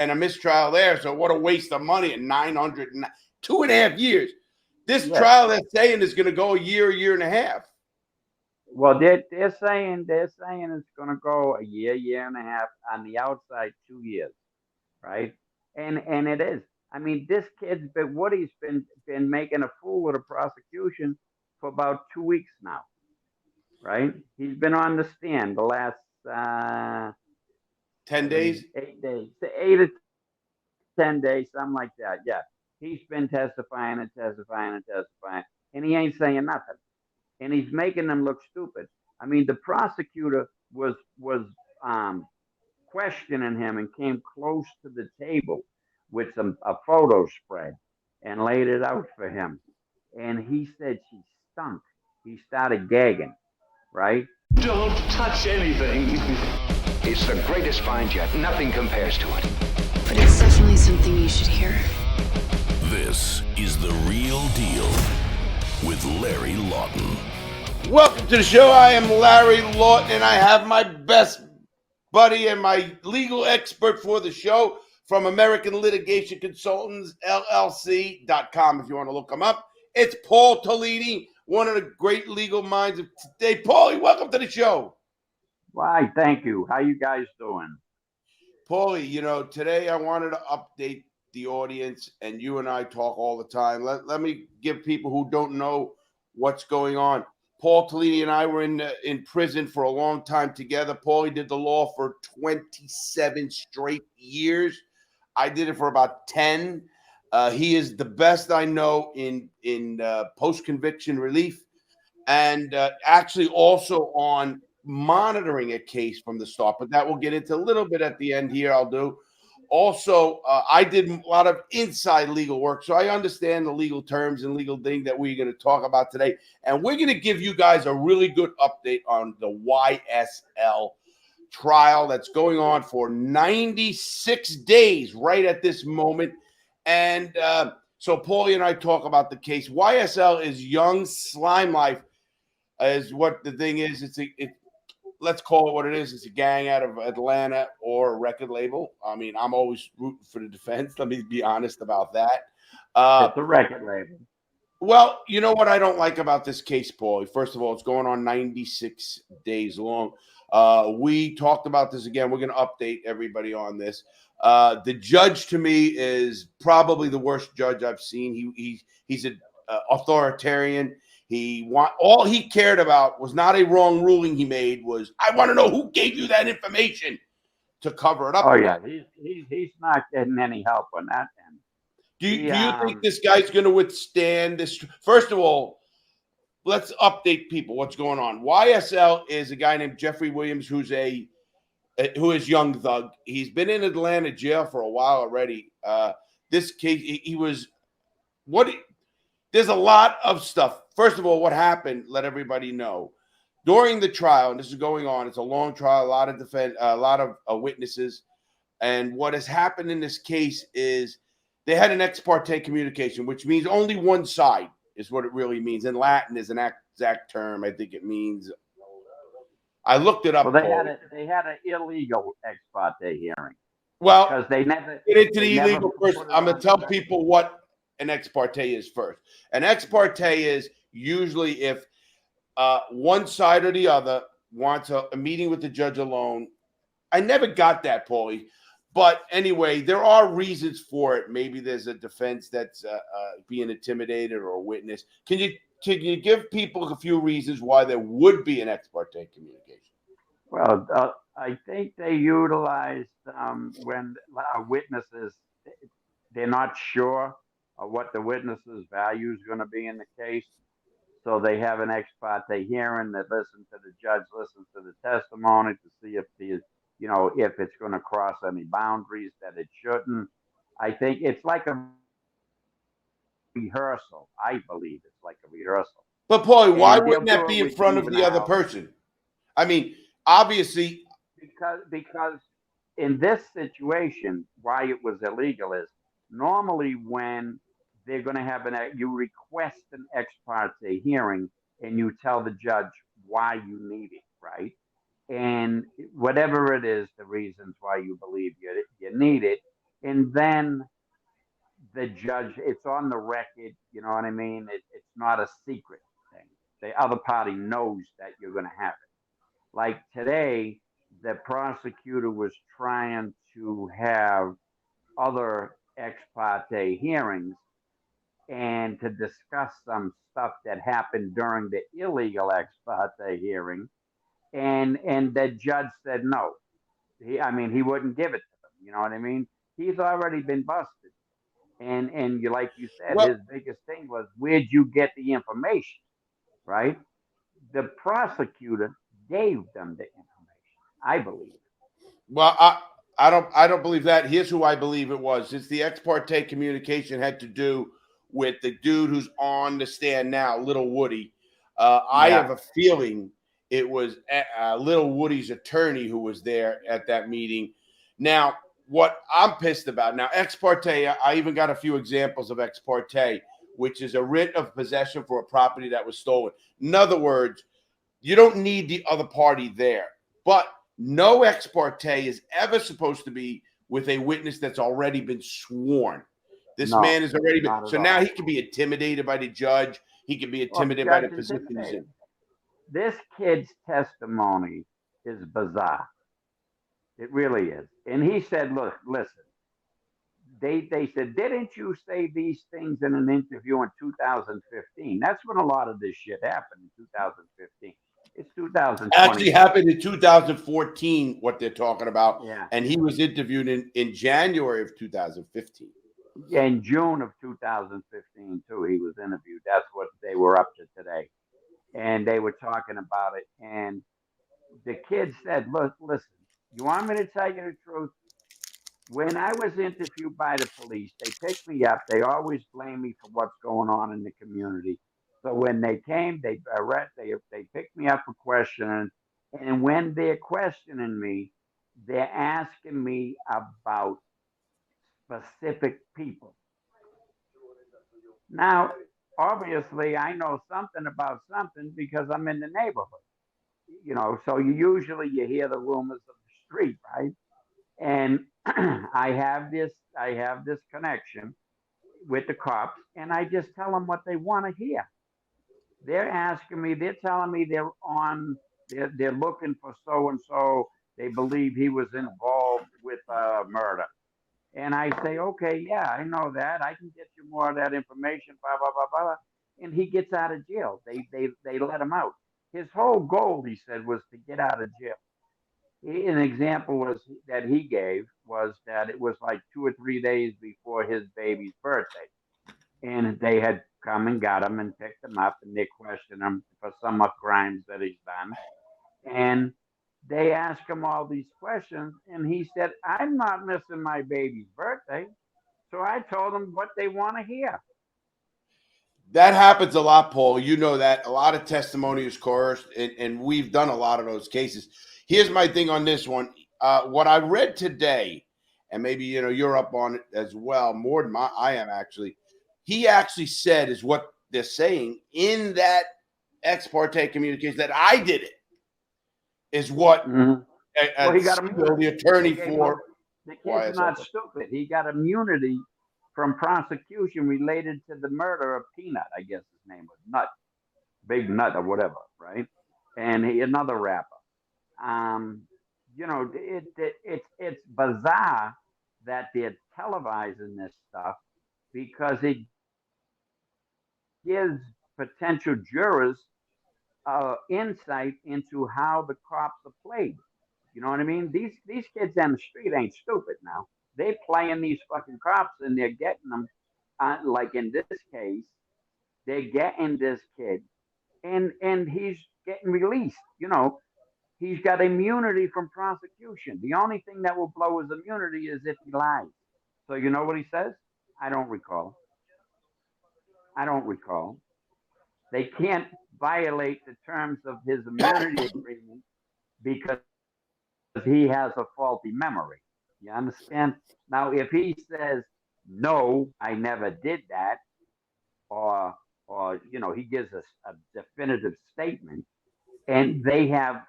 and a mistrial there. So what a waste of money at 2.5 years. This trial they're saying is going to go a year and a half. Well, they're saying it's going to go a year and a half. On the outside, 2 years, right? And it is. I mean, this kid's been Woody's been making a fool of the prosecution for about 2 weeks now, right? He's been on the stand the last 10 days, 8 days, 8 to 10 days, something like that. Yeah, he's been testifying and he ain't saying nothing, and he's making them look stupid. I mean, the prosecutor was um, questioning him and came close to the table with a photo spread and laid it out for him, and he said she stunk. He started gagging, right? Don't touch anything. It's the greatest find yet. Nothing compares to it. But it's definitely something you should hear. This is The Real Deal with Larry Lawton. Welcome to the show. I am Larry Lawton, and I have my best buddy and my legal expert for the show from American Litigation Consultants, LLC.com, if you want to look him up. It's Paul Tolini, one of the great legal minds of today. Paulie, welcome to the show. Why, thank you. How you guys doing? Paulie, today I wanted to update the audience, and you and I talk all the time. Let me give people who don't know what's going on. Paul Tolini and I were in prison for a long time together. Paulie did the law for 27 straight years. I did it for about 10. He is the best I know in post-conviction relief, and actually also on monitoring a case from the start. But that we'll get into a little bit at the end here. I'll do. Also, I did a lot of inside legal work, so I understand the legal terms and legal thing that we're going to talk about today. And we're going to give you guys a really good update on the YSL trial that's going on for 96 days right at this moment. And so Paulie and I talk about the case. YSL is Young Slime Life, is what the thing is. Let's call it what it is. It's a gang out of Atlanta or a record label. I mean, I'm always rooting for the defense. Let me be honest about that. It's a record label. Well, you know what I don't like about this case, Paulie? First of all, it's going on 96 days long. We talked about this again. We're going to update everybody on this. The judge, to me, is probably the worst judge I've seen. He's an authoritarian. All he cared about was not a wrong ruling he made. Was I want to know who gave you that information to cover it up. Oh yeah, he's not getting any help on that end. Do you think this guy's going to withstand this? First of all, let's update people. What's going on? YSL is a guy named Jeffrey Williams, who is Young Thug. He's been in Atlanta jail for a while already. This case, there's a lot of stuff. First of all, what happened? Let everybody know during the trial, and this is going on. It's a long trial, a lot of witnesses, and what has happened in this case is they had an ex parte communication, which means only one side is what it really means. In Latin is an exact term. I think it means. I looked it up. Well, they had an illegal ex parte hearing. Well, because they never get into the illegal first. I'm going to tell people what an ex parte is first. An ex parte is usually if one side or the other wants a meeting with the judge alone. I never got that, Paulie. But anyway, there are reasons for it. Maybe there's a defense that's being intimidated or a witness. Can you give people a few reasons why there would be an ex parte communication? Well, I think they utilized when witnesses, they're not sure of what the witness's value is going to be in the case. So they have an ex parte hearing that listen to the judge, listen to the testimony to see if if it's going to cross any boundaries that it shouldn't. I think it's like a rehearsal. I believe it's like a rehearsal. But Paulie, why wouldn't that be in front of the other person? I mean, obviously, because in this situation, why it was illegal is normally when they're going to have you request an ex parte hearing and you tell the judge why you need it, right? And whatever it is, the reasons why you believe you need it, And then the judge, it's on the record, you know what I mean? It's not a secret thing. The other party knows that you're going to have it. Like today, the prosecutor was trying to have other ex parte hearings and to discuss some stuff that happened during the illegal ex parte hearing. And the judge said no. He wouldn't give it to them. You know what I mean? He's already been busted. And you like you said, Well, his biggest thing was where'd you get the information, right? The prosecutor gave them the information, I believe. well, I don't believe that. Here's who I believe it was. It's the ex parte communication had to do with the dude who's on the stand now, Little Woody. I Yeah. have a feeling it was Little Woody's attorney who was there at that meeting. Now, what I'm pissed about now, ex parte. I even got a few examples of ex parte, which is a writ of possession for a property that was stolen. In other words, you don't need the other party there. But no ex parte is ever supposed to be with a witness that's already been sworn. This No, man has already been. not at So now all. he can be intimidated by the judge. He can be Well, intimidated by the judge position he's in. intimidated. This kid's testimony is bizarre. It really is. And he said, look, listen, they said, didn't you say these things in an interview in 2015? That's when a lot of this shit happened in 2015. It's Actually 2025. happened in 2014, what they're talking about. Yeah. And he was interviewed in January of 2015. In June of 2015, too, he was interviewed. That's what they were up to today. And they were talking about it. And the kid said, look, listen, you want me to tell you the truth? When I was interviewed by the police, they picked me up. They always blame me for what's going on in the community. So when they came, they picked me up for questioning. And when they're questioning me, they're asking me about specific people. Now, obviously, I know something about something because I'm in the neighborhood. So you hear the rumors of the street, right? And I have this connection with the cops, and I just tell them what they want to hear. They're telling me they're looking for so and so. They believe he was involved with murder. And I say, okay, yeah, I know that. I can get you more of that information, blah, blah, blah, blah. And he gets out of jail. They let him out. His whole goal, he said, was to get out of jail. An example that he gave was that it was like 2 or 3 days before his baby's birthday. And they had come and got him and picked him up and they questioned him for some of crimes that he's done. And they asked him all these questions, and he said, I'm not missing my baby's birthday. So I told them what they want to hear. That happens a lot, Paul. You know that. A lot of testimony is coerced, and we've done a lot of those cases. Here's my thing on this one. What I read today, and maybe you're up on it as well, more than I am actually. He actually said is what they're saying in that ex parte communication that I did it is what Well, he got the attorney for the kid's YSL. not stupid. He got immunity from prosecution related to the murder of Peanut. I guess his name was Nut, Big Nut or whatever, right? And another rapper. It's bizarre that they're televising this stuff because it gives potential jurors insight into how the cops are played. You know what I mean? These kids on the street ain't stupid now. They playing these fucking cops and they're getting them. Like in this case, they're getting this kid, and he's getting released. He's got immunity from prosecution. The only thing that will blow his immunity is if he lies. So you know what he says? I don't recall. I don't recall. They can't violate the terms of his immunity agreement because he has a faulty memory. You understand? Now, if he says, no, I never did that, or he gives us a definitive statement and they have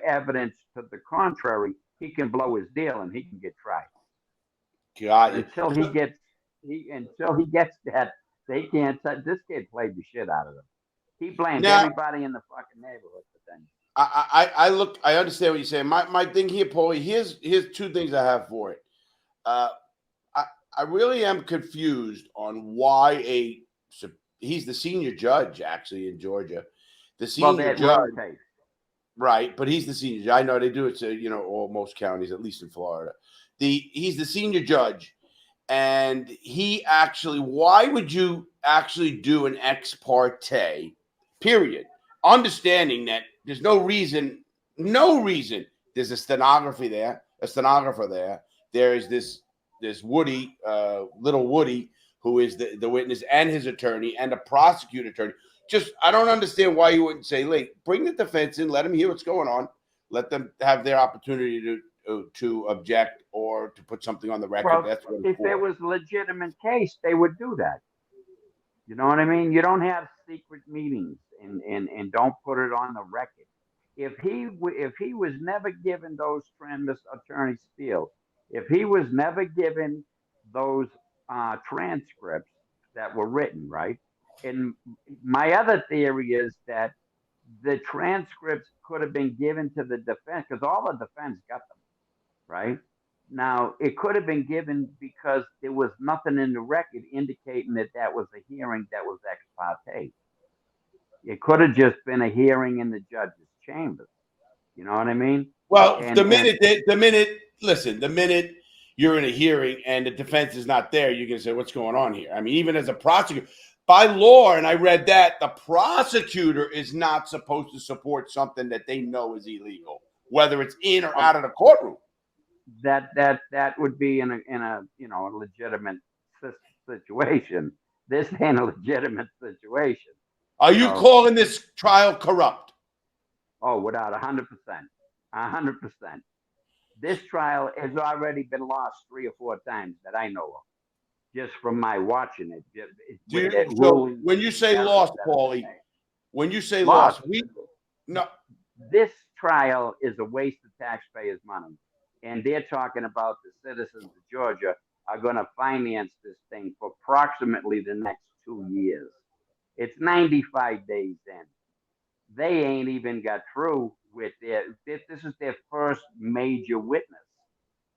evidence to the contrary, he can blow his deal and he can get tried. Got you. Until he gets that, they can't touch. This kid played the shit out of them. He blamed Now, everybody in the fucking neighborhood for things. I understand what you're saying. My thing here, Paulie, here's two things I have for it. Uh, I really am confused on why he's the senior judge actually in Georgia. The senior judge, right? But he's the senior. I know they do it to most counties, at least in Florida. He's the senior judge, and he actually. Why would you actually do an ex parte? Period. Understanding that there's no reason. There's a stenographer there. There is this Woody, little Woody, who is the witness and his attorney and the prosecutor attorney. Just, I don't understand why you wouldn't say, bring the defense in, let them hear what's going on, let them have their opportunity to object or to put something on the record. Well, that's what if it was a legitimate case, they would do that. You know what I mean? You don't have secret meetings and don't put it on the record. If he was never given those attorney Steele, if he was never given those transcripts that were written, right? And my other theory is that the transcripts could have been given to the defense because all the defense got them, right? Now, it could have been given because there was nothing in the record indicating that was a hearing that was ex parte. It could have just been a hearing in the judge's chambers. You know what I mean? Well, the minute you're in a hearing and the defense is not there, you're going to say, what's going on here? I mean, even as a prosecutor, by law, and I read that, the prosecutor is not supposed to support something that they know is illegal, whether it's in or out of the courtroom. That would be in a legitimate situation. This ain't a legitimate situation. Are you calling this trial corrupt? Oh, without 100%. 100%. This trial has already been lost 3 or 4 times that I know of, just from my watching it. When you say lost, Paulie, when you say lost, this trial is a waste of taxpayers' money, and they're talking about the citizens of Georgia are going to finance this thing for approximately the next 2 years. It's 95 days in. They ain't even got through with this is their first major witness.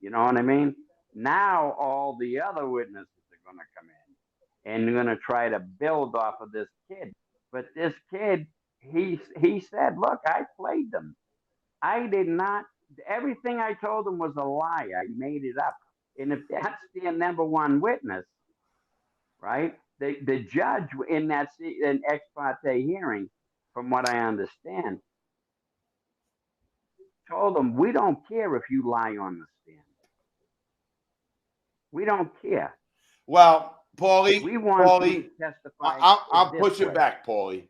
You know what I mean? Now all the other witnesses are going to come in and they're going to try to build off of this kid. But this kid, he said, look, I played them. I did not. Everything I told them was a lie. I made it up. And if that's their number one witness, right? The judge in that an ex parte hearing, from what I understand, told them, we don't care if you lie on the stand. We don't care. Well, Paulie, we want you to testify. I'll push it back, Paulie.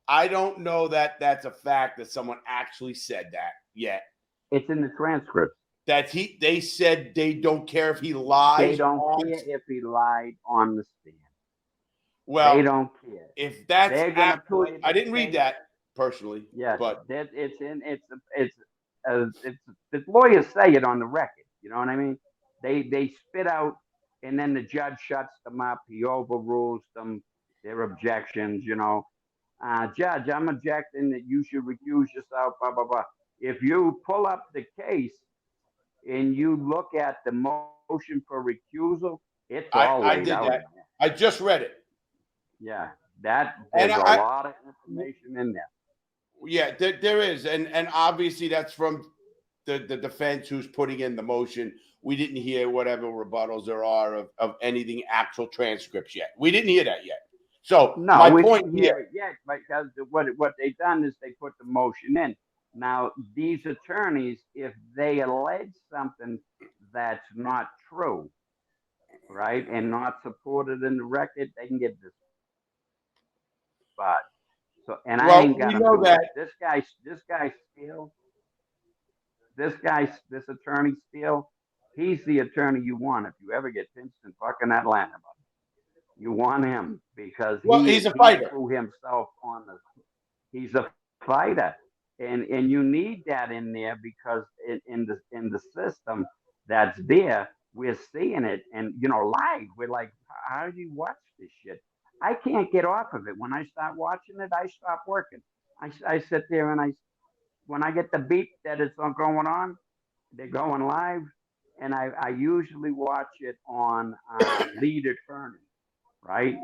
I don't know that that's a fact that someone actually said that yet. It's in the transcript. That they said they don't care if he lies. They don't care if he lied on the stand. Well, they don't care. If that's actually, I didn't read that personally. Yeah, but it's the lawyers say it on the record. You know what I mean? They spit out, and then the judge shuts them up. He overrules them, their objections. Judge, I'm objecting that you should recuse yourself. Blah blah blah. If you pull up the case and you look at the motion for recusal, it's all laid out. That. I just read it. Yeah, there's a lot of information in there. Yeah, there is, and obviously that's from the defense who's putting in the motion. We didn't hear whatever rebuttals there are of anything actual transcripts yet. We didn't hear that yet. So no, we didn't hear it yet because what they've done is they put the motion in. Now these attorneys, if they allege something that's not true, right, and not supported in the record, they can get this. But I ain't got to know that this guy Steele, this attorney Steele, he's the attorney you want if you ever get pinched in fucking Atlanta. You want him because he's a fighter. He threw himself on he's a fighter, and you need that in there because in the system that's there, we're seeing it, and live. We're like, how do you watch this shit? I can't get off of it. When I start watching it, I stop working. I sit there and when I get the beep that it's not going on, they're going live, and I usually watch it on Lead Attorney, right?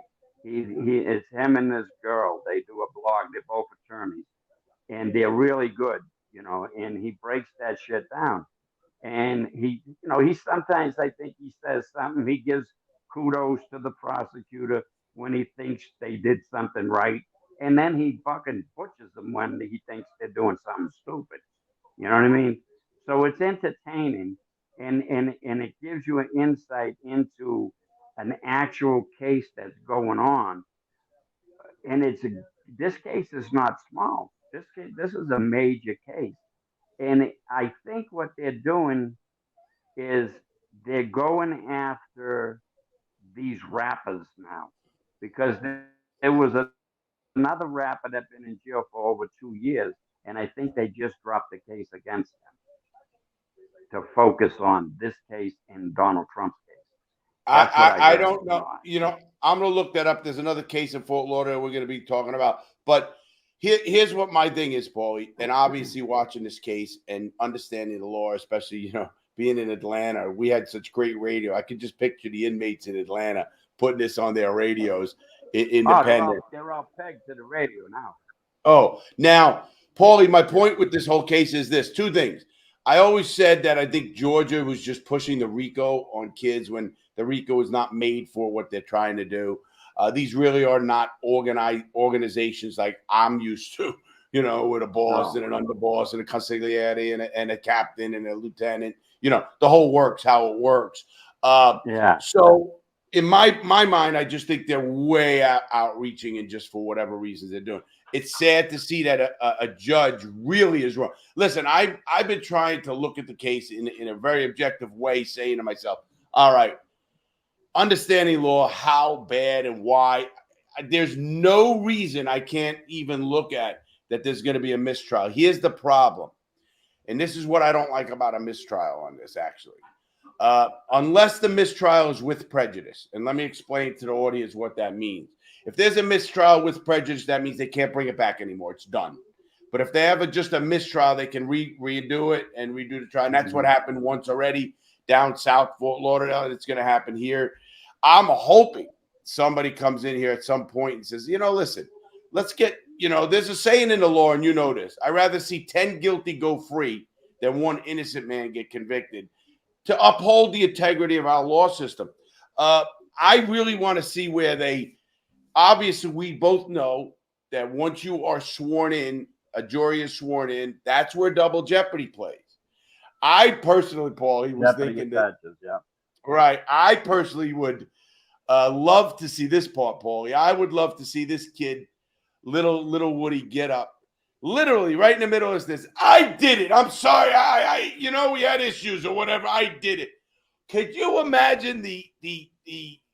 It's him and this girl. They do a blog. They're both attorneys, and they're really good, And he breaks that shit down. And he sometimes, I think he says something. He gives kudos to the prosecutor when he thinks they did something right, and then he fucking butchers them when he thinks they're doing something stupid. You know what I mean? So it's entertaining, and it gives you an insight into an actual case that's going on. And this case is not small. This is a major case, and I think what they're doing is they're going after these rappers now, because there was another rapper that's been in jail for over 2 years, and I think they just dropped the case against him to focus on this case and Donald Trump's case. That's what I I heard. don't know. I'm gonna look that up. There's another case in Fort Lauderdale we're gonna be talking about. But here's what my thing is, Paulie, and obviously watching this case and understanding the law, especially being in Atlanta, we had such great radio. I could just picture the inmates in Atlanta putting this on their radios, independent. They're all pegged to the radio now. Oh, now, Paulie, my point with this whole case is this: two things. I always said that I think Georgia was just pushing the RICO on kids when the RICO is not made for what they're trying to do. These really are not organized organizations like I'm used to, with a boss and an underboss and a consigliere and a captain and a lieutenant. The whole works how it works. Yeah. So in my mind, I just think they're way outreaching, and just for whatever reasons they're doing. It's sad to see that a judge really is wrong. Listen, I've been trying to look at the case in a very objective way, saying to myself, all right, understanding law, how bad and why. There's no reason I can't even look at that there's going to be a mistrial. Here's the problem, and this is what I don't like about a mistrial on this, actually. Unless the mistrial is with prejudice, and let me explain to the audience what that means. If there's a mistrial with prejudice, that means they can't bring it back anymore. It's done. But if they have just a mistrial, they can redo it and redo the trial. And that's what happened once already down south, Fort Lauderdale, and it's going to happen here. I'm hoping somebody comes in here at some point and says, listen, let's get, there's a saying in the law, and this. I'd rather see 10 guilty go free than one innocent man get convicted, to uphold the integrity of our law system. I really want to see where obviously, we both know that once you are sworn in, a jury is sworn in, that's where double jeopardy plays. I personally, Paulie, was thinking that. Yeah. Right. I personally would love to see this part, Paulie. I would love to see this kid, little Woody, get up. Literally right in the middle of this. I did it. I'm sorry. We had issues or whatever. I did it. Could you imagine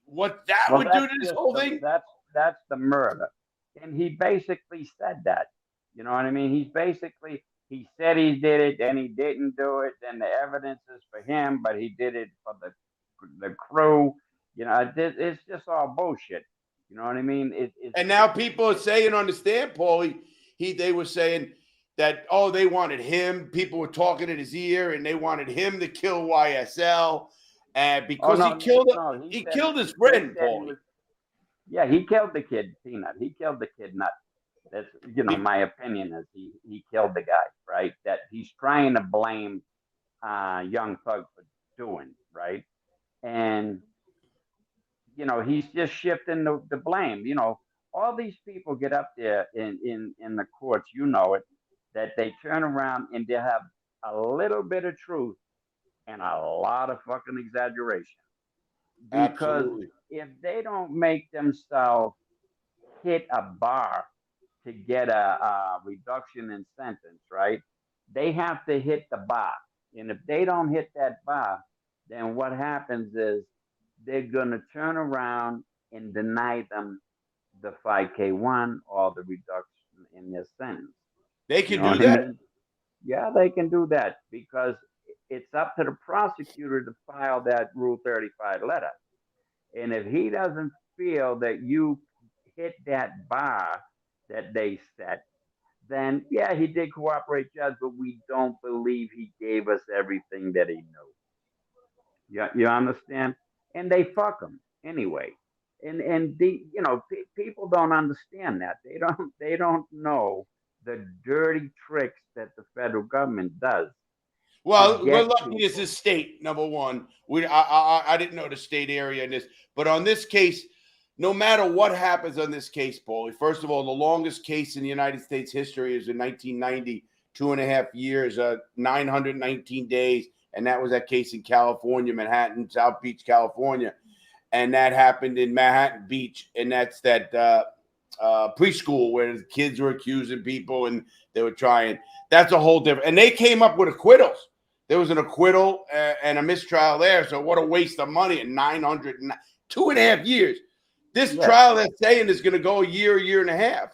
what that would do to this whole thing? That's the murder. And he basically said that. You know what I mean? He said he did it, then he didn't do it, then the evidence is for him, but he did it for the crew. It's just all bullshit. You know what I mean? And now people are saying, understand, Paulie, they were saying that, they wanted him. People were talking in his ear, and they wanted him to kill YSL. Because he killed his friend, Paulie. Yeah, he killed the kid, Peanut. He killed the kid, Nut. That's, my opinion is he killed the guy, right? That he's trying to blame Young Thug for doing, right? And, he's just shifting the blame. All these people get up there in the courts, that they turn around and they have a little bit of truth and a lot of fucking exaggeration. Because Absolutely. if they don't make themselves hit a bar to get a reduction in sentence, right? They have to hit the bar. And if they don't hit that bar, then what happens is they're going to turn around and deny them the 5K1 or the reduction in their sentence. They can do that. Yeah, they can do that, because it's up to the prosecutor to file that Rule 35 letter. And if he doesn't feel that you hit that bar that they set, then yeah, he did cooperate, Judge, but we don't believe he gave us everything that he knew. You understand? And they fuck him anyway. And people don't understand that. They don't know the dirty tricks that the federal government does to Well, we're get lucky people. as a state. Number one, I didn't know the state area in this, but on this case, no matter what happens on this case, Paulie. First of all, the longest case in the United States history is in 1990, 2.5 years, 919 days, and that was that case in California, Manhattan, South Beach, California, and that happened in Manhattan Beach, and that's that preschool where the kids were accusing people and they were trying. That's a whole different. And they came up with acquittals. There was an acquittal and a mistrial there. So what a waste of money in 2.5 years. This trial they're saying is going to go a year and a half.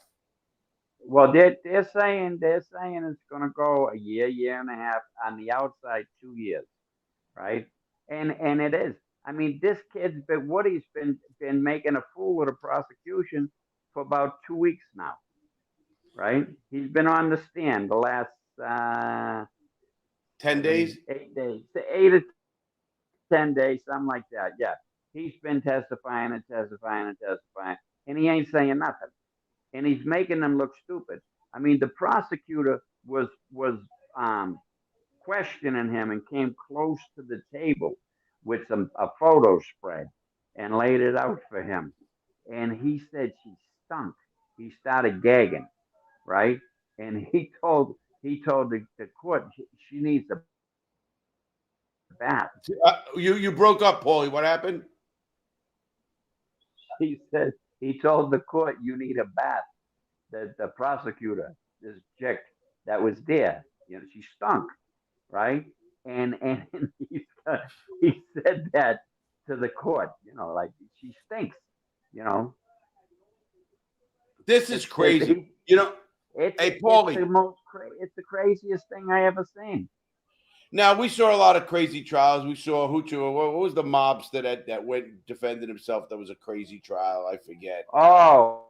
Well, they're saying it's going to go a year and a half, on the outside 2 years, right? And it is. I mean, this kid's been Woody's been making a fool of the prosecution for about 2 weeks now, right? He's been on the stand the last 10 days, 8 days, 8 to 10 days, something like that. Yeah, he's been testifying, and he ain't saying nothing, and he's making them look stupid. I mean, the prosecutor was questioning him and came close to the table with a photo spread and laid it out for him, and he said she stunk. He started gagging, right? And he told the court she needs a bath. you broke up, Paulie. What happened? He told the court you need a bath. The prosecutor, this chick that was there, she stunk, right? And he said that to the court, like she stinks, you know. This is crazy. Hey, Paulie. It's the craziest thing I ever seen. Now, we saw a lot of crazy trials. We saw Hucho. What was the mobster that went defended himself? That was a crazy trial. I forget. Oh.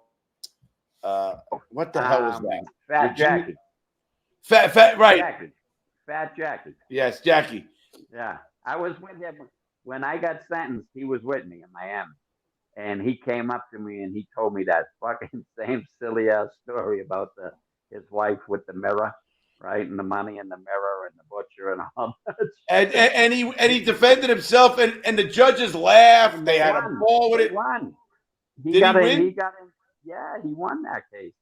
What the hell was that? Fat Jackie. Fat, right. Fat Jackie. Yes, Jackie. Yeah. I was with him. When I got sentenced, he was with me in Miami. And he came up to me and he told me that fucking same silly ass story about his wife with the mirror, right? And the money in the mirror and the butcher and all that. And he defended himself and the judges laughed. They had a ball with it. Won. Did he win? Yeah, he won that case.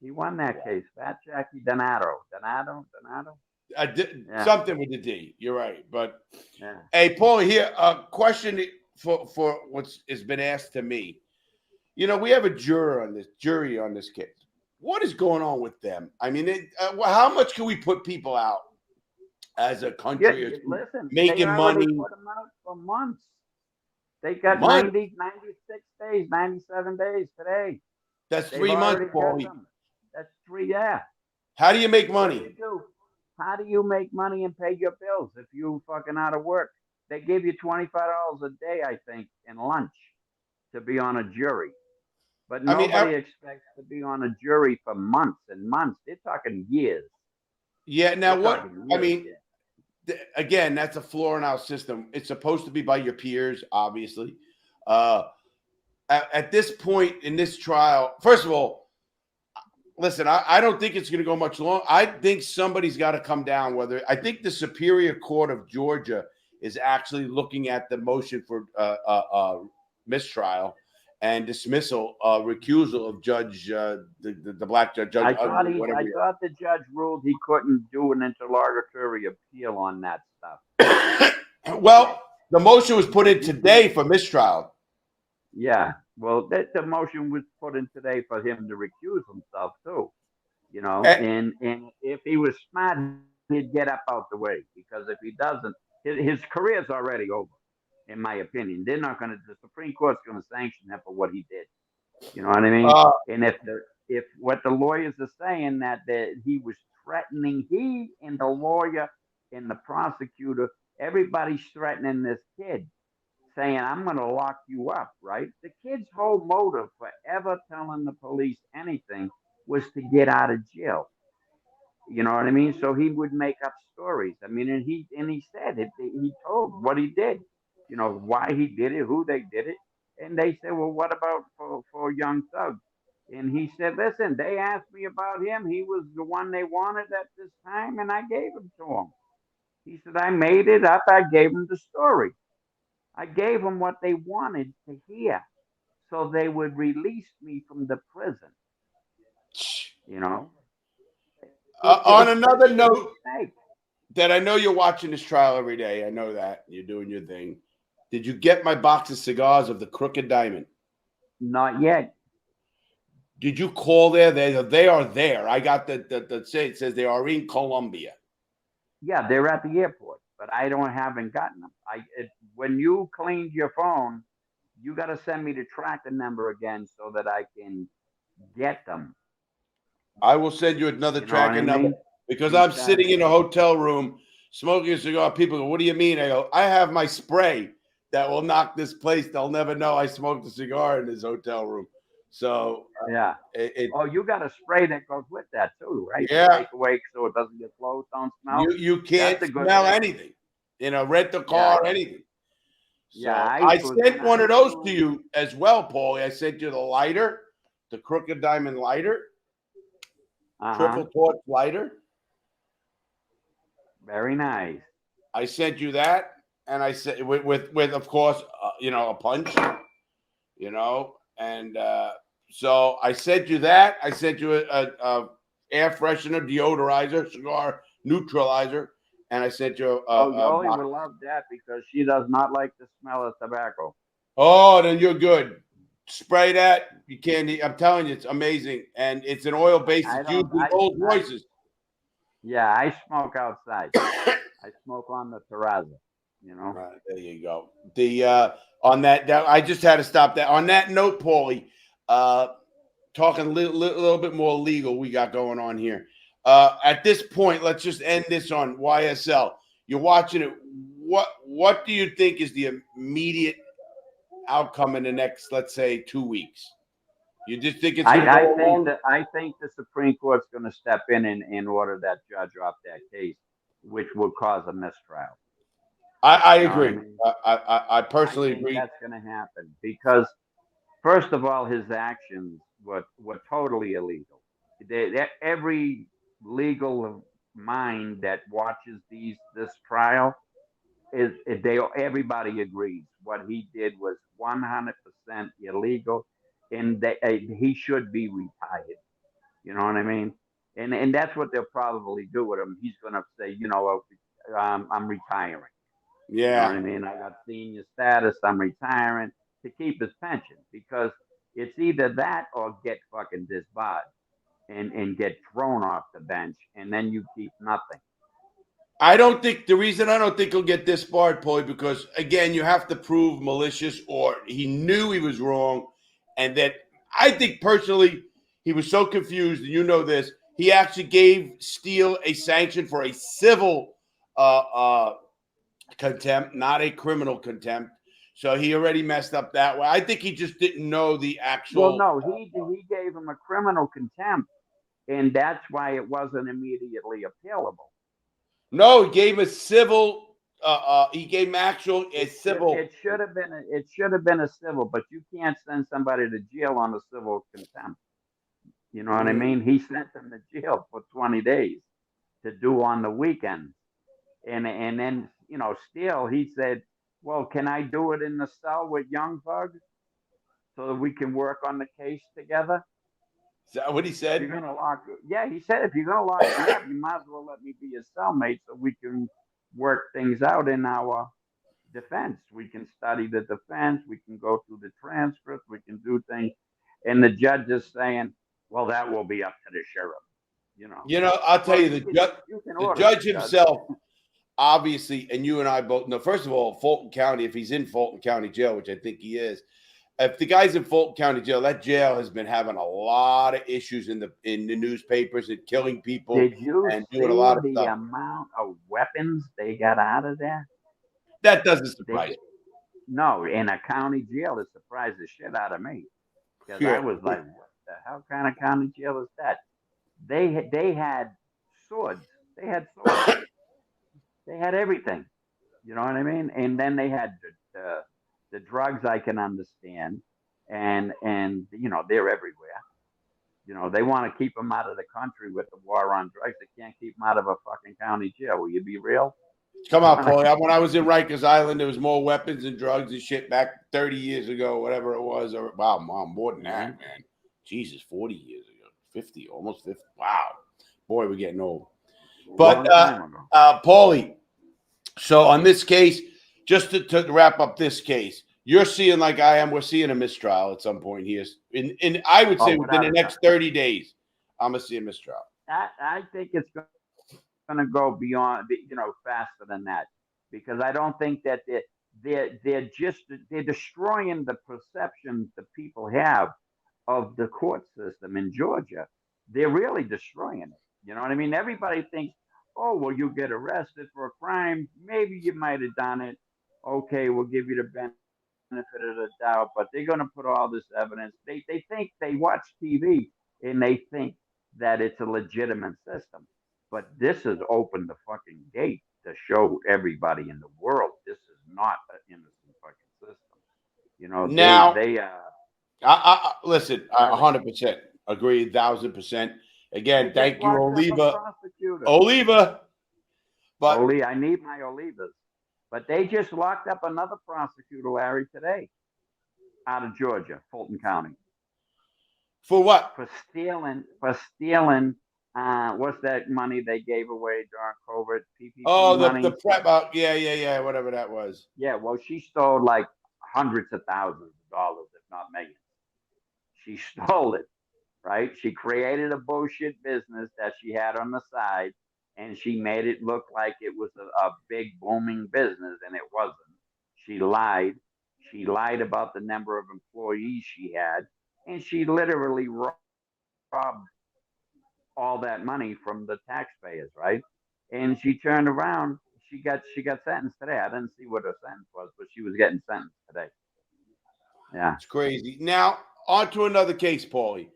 He won that case. Fat Jackie Donato. Something with the D. You're right. But yeah. Hey, Paul, here a question for what's has been asked to me. We have a jury on this case. What is going on with them? I mean, how much can we put people out as a country? Listen, making money. Put them out for months. They got 96 days, 97 days today. That's 3 months, Paul. That's 3, yeah. How do you make money? How do you make money and pay your bills if you fucking out of work? They give you $25 a day, I think, in lunch to be on a jury. But nobody expects to be on a jury for months and months. They're talking years. Yeah. Now, again, that's a flaw in our system. It's supposed to be by your peers, obviously. At this point in this trial, first of all, listen, I don't think it's going to go much longer. I think somebody's got to come down. I think the Superior Court of Georgia is actually looking at the motion for mistrial and dismissal, recusal of Judge the black judge. I thought the judge ruled he couldn't do an interlocutory appeal on that stuff. Well, the motion was put in today for mistrial. Yeah, well, the motion was put in today for him to recuse himself too. And if he was smart, he'd get up out the way, because if he doesn't, his career's already over. In my opinion, the Supreme Court's going to sanction him for what he did. You know what I mean? And if what the lawyers are saying that he was threatening, he and the lawyer and the prosecutor, everybody's threatening this kid, saying, I'm going to lock you up, right? The kid's whole motive for ever telling the police anything was to get out of jail. You know what I mean? So he would make up stories. I mean, and he said it. He told what he did. You know why he did it, who they did it, and they said, "Well, what about for Young Thug?" And he said, "Listen, they asked me about him. He was the one they wanted at this time, and I gave him to them." He said, "I made it up. I gave them the story. I gave them what they wanted to hear, so they would release me from the prison." You know. On another It's note, a mistake. that I know you're watching this trial every day. I know that you're doing your thing. Did you get my box of cigars of the Crooked Diamond? Not yet. Did you call there? They are there. I got the say it says they are in Colombia. Yeah, they're at the airport, but haven't gotten them. When you cleaned your phone, you got to send me the tracking number again so that I can get them. I will send you another You know what I tracking number mean? because I'm sitting in a hotel room smoking a cigar. People go, "What do you mean?" I go, "I have my spray that will knock this place. They'll never know I smoked a cigar in this hotel room." So Yeah. Oh, you got a spray that goes with that too, right? To yeah, take away so it doesn't get close, don't smell. you can't That's a good smell thing. anything. Rent the Yeah, car, anything. yeah. So I I used to sent when one I of was those to doing. you as well, Paulie. I sent you the lighter, the Crooked Diamond lighter, triple torch lighter. Very nice. I sent you that, and I said with of course, a punch, and so I sent you that. I sent you a air freshener, deodorizer, cigar neutralizer, and I sent you Oh, a Yoli box. would love that because she does not like the smell of tobacco. Oh, then you're good. Spray that. You can't. I'm telling you, it's amazing, and it's an oil base. I It's used don't. in Rolls Royces. Yeah, I smoke outside. I smoke on the terrazza. You know. Right, there you go. The on that I just had to stop that. On that note, Paulie, talking a little bit more legal we got going on here. At this point, let's just end this on YSL. You're watching it. What do you think is the immediate outcome in the next, let's say, 2 weeks? You just think it's going to go along? I think the Supreme Court's going to step in and order that judge off that case, which will cause a mistrial. I You know what agree. I mean? I personally I think agree. that's going to happen because, first of all, his actions were totally illegal. Every legal mind that watches this trial everybody agrees what he did was 100% illegal, and he should be retired. You know what I mean? And that's what they'll probably do with him. He's going to say, I'm retiring. You know what I Yeah. mean? I got senior status. I'm retiring to keep his pension because it's either that or get fucking disbarred and get thrown off the bench, and then you keep nothing. I don't think the reason I don't think he'll get disbarred, Paulie, because again, you have to prove malicious or he knew he was wrong, and that I think personally he was so confused, and you know this. He actually gave Steele a sanction for a civil contempt, not a criminal contempt. So he already messed up that way. I think he just didn't know the actual. Well, no, he gave him a criminal contempt, and that's why it wasn't immediately appealable. No, he gave a civil. He gave him a civil. It should have been a civil, but you can't send somebody to jail on a civil contempt. You know what I mean? He sent them to jail for 20 days to do on the weekend, and then still he said, "Well, can I do it in the cell with Young Thug so that we can work on the case together?" Is that what he said? You're gonna lock. Yeah, he said if you're gonna lock me up, you might as well let me be your cellmate so we can work things out in our defense. We can study the defense. We can go through the transcripts. We can do things. And the judge is saying, "Well, that will be up to the sheriff." I'll tell you, the judge himself, obviously, and you and I both know. First of all, Fulton County, if he's in Fulton County Jail, which I think he is, if the guy's in Fulton County Jail, that jail has been having a lot of issues in the newspapers and killing people Did you and see doing a lot of the stuff. amount of weapons they got out of there? That doesn't They, surprise me. no, in a county jail, it surprised the shit out of me because I was like, "What the hell kind of county jail is that?" They had swords. They had swords. They had everything. You know what I mean? And then they had the drugs. I can understand, and they're everywhere. They want to keep them out of the country with the war on drugs. They can't keep them out of a fucking county jail. Will you be real? Come on, Paulie. When I was in Rikers Island, there was more weapons and drugs and shit back 30 years ago, whatever it was. Or wow, Mom, more than that, man. Jesus, 40 years ago, 50, almost 50. Wow, boy, we're getting old. But Paulie, so on this case, just to wrap up this case, you're seeing like I am. We're seeing a mistrial at some point here. In I would say within the next 30 days, I'm gonna see a mistrial. I think it's going to go beyond, faster than that, because I don't think that they're destroying the perception that people have of the court system in Georgia. They're really destroying it. You know what I mean? Everybody thinks, oh, well, you get arrested for a crime. Maybe you might have done it. Okay, we'll give you the benefit of the doubt, but they're going to put all this evidence. They think they watch TV and they think that it's a legitimate system. But this has opened the fucking gate to show everybody in the world this is not an innocent fucking system. Now, they listen, 100% agree, 1,000%. Again, thank you, Oliva. But I need my Olivas. But they just locked up another prosecutor, Larry, today, out of Georgia, Fulton County. For what? For stealing. What's that money they gave away during COVID? PPP money? The prep. Yeah, whatever that was. Yeah, well, she stole like hundreds of thousands of dollars, if not millions. She stole it, right? She created a bullshit business that she had on the side, and she made it look like it was a big booming business, and it wasn't. She lied. She lied about the number of employees she had, and she literally robbed all that money from the taxpayers, right? And she turned around. She got sentenced today. I didn't see what her sentence was, but she was getting sentenced today. Yeah, it's crazy. Now on to another case, Paulie.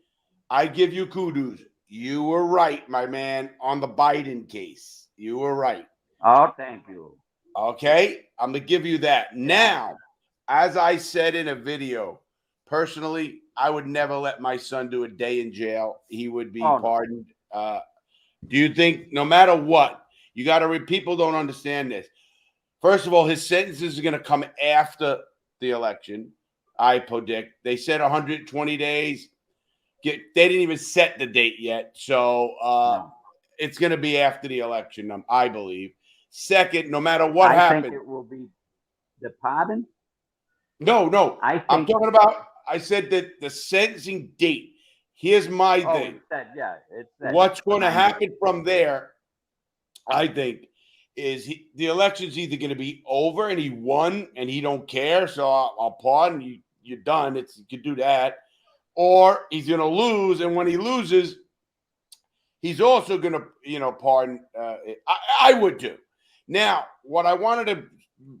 I give you kudos. You were right, my man, on the Biden case. You were right. Oh, thank you. Okay, I'm gonna give you that. Now, as I said in a video, personally, I would never let my son do a day in jail. He would be pardoned. Do you think, no matter what, you got to people don't understand this. First of all, his sentences are going to come after the election. I predict. They said 120 days. They didn't even set the date yet. So it's going to be after the election, I believe. Second, no matter what happens. I think it will be the pardon? No. I'm talking about, I said that the sentencing date. Here's my thing. It's what's going to happen from there, I think, is the election's either going to be over and he won and he don't care, so I'll pardon you. You're done. You can do that. Or he's going to lose, and when he loses, he's also going to, pardon. I would do. Now, what I wanted to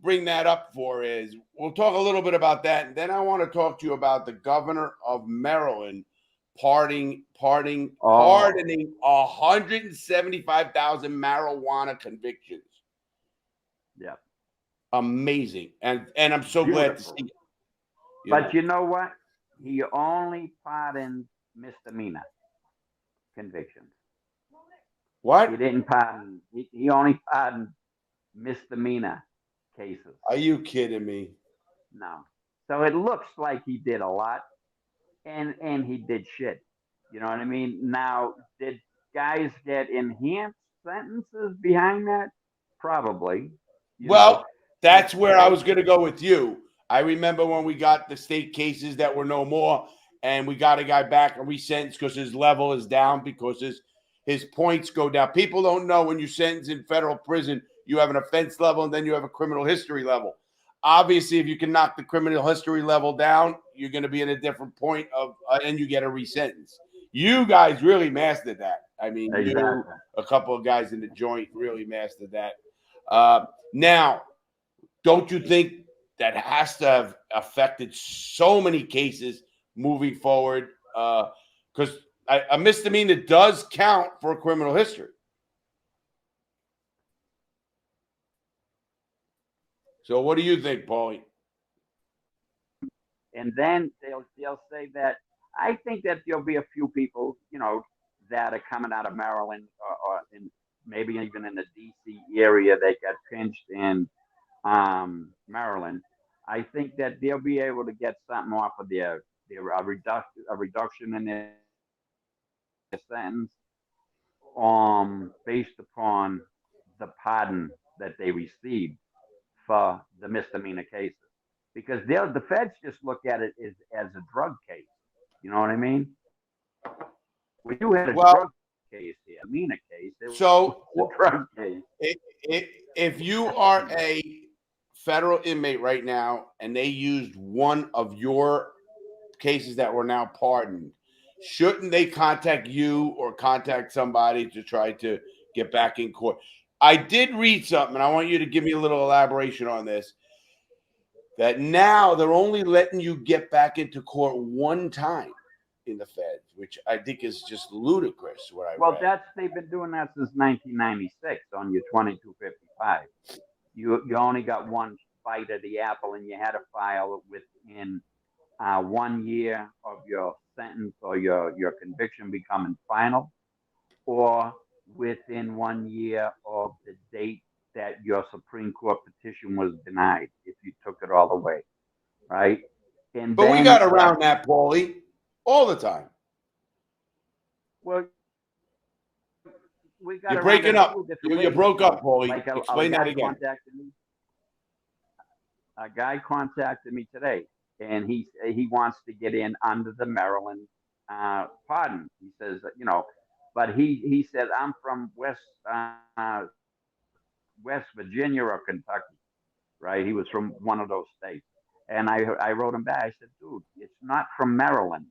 bring that up for is we'll talk a little bit about that, and then I want to talk to you about the governor of Maryland pardoning 175,000 marijuana convictions. Yeah. Amazing. And I'm so glad to see it. But you know what? He only pardoned misdemeanor convictions. What? He didn't pardon. He only pardoned misdemeanor cases. Are you kidding me? No. So it looks like he did a lot. And he did shit. You know what I mean? Now, did guys get enhanced sentences behind that? Probably. That's where I was going to go with you. I remember when we got the state cases that were no more, and we got a guy back and resentenced because his level is down because his points go down. People don't know when you sentence in federal prison, you have an offense level and then you have a criminal history level. Obviously, if you can knock the criminal history level down, you're going to be in a different point of, and you get a resentence. You guys really mastered that. I mean, Exactly. you, a couple of guys in the joint really mastered that. Now, don't you think that has to have affected so many cases moving forward? Because a misdemeanor does count for a criminal history. So what do you think, Paulie? And then they'll say that I think that there'll be a few people, that are coming out of Maryland or in, maybe even in the DC area that got pinched in Maryland. I think that they'll be able to get something off of their reduction in their sentence, based upon the pardon that they received for the misdemeanor cases, because the feds just look at it as a drug case. You know what I mean? When you had a drug case here, a misdemeanor case, it was a drug case. If you are a federal inmate right now and they used one of your cases that were now pardoned, shouldn't they contact you or contact somebody to try to get back in court? I did read something, and I want you to give me a little elaboration on this, that now they're only letting you get back into court one time in the feds, which I think is just ludicrous. They've been doing that since 1996 on your 2255. You only got one bite of the apple, and you had to file it within 1 year of your sentence or your conviction becoming final, or within 1 year of the date that your Supreme Court petition was denied, if you took it all the way, right? But we got around that, Paulie, all the time. Well, we got. You're breaking up. You broke up, Paulie. Explain that again. A guy contacted me today, and he wants to get in under the Maryland pardon. He says, but he said, I'm from West Virginia or Kentucky, right? He was from one of those states. And I wrote him back. I said, dude, it's not from Maryland.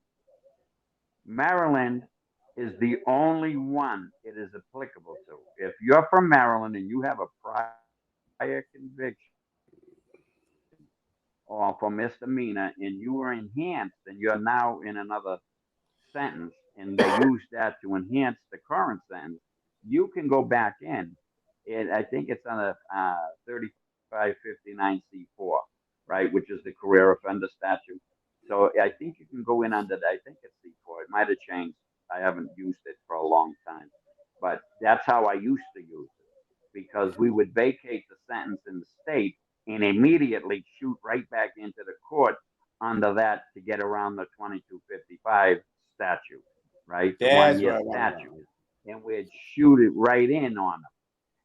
Maryland is the only one it is applicable to. If you're from Maryland and you have a prior conviction or for misdemeanor and you were enhanced and you're now in another sentence and they use that to enhance the current sentence, you can go back in. I think it's on a 3559C4, right, which is the career offender statute. So I think you can go in under that. I think it's C4. It might have changed. I haven't used it for a long time. But that's how I used to use it, because we would vacate the sentence in the state and immediately shoot right back into the court under that to get around the 2255 statute, right? The 1 year statute. And we'd shoot it right in on them.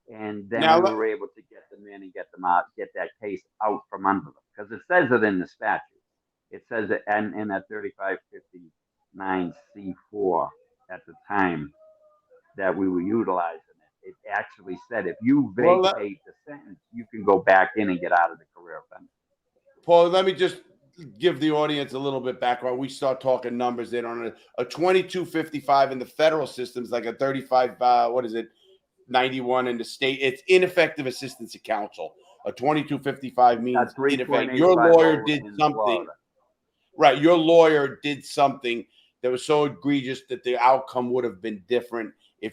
And then we were able to get them in and get them out, get that case out from under them. Because it says it in the statute. It says it in that 3559C4 at the time that we were utilizing it. It actually said if you vacate the sentence, you can go back in and get out of the career offender. Paul, let me just give the audience a little bit background. We start talking numbers. They don't know. A 2255 in the federal system is like a 35, 91 in the state. It's ineffective assistance of counsel. A 2255 means ineffective. Your lawyer did something. Right. Your lawyer did something that was so egregious that the outcome would have been different if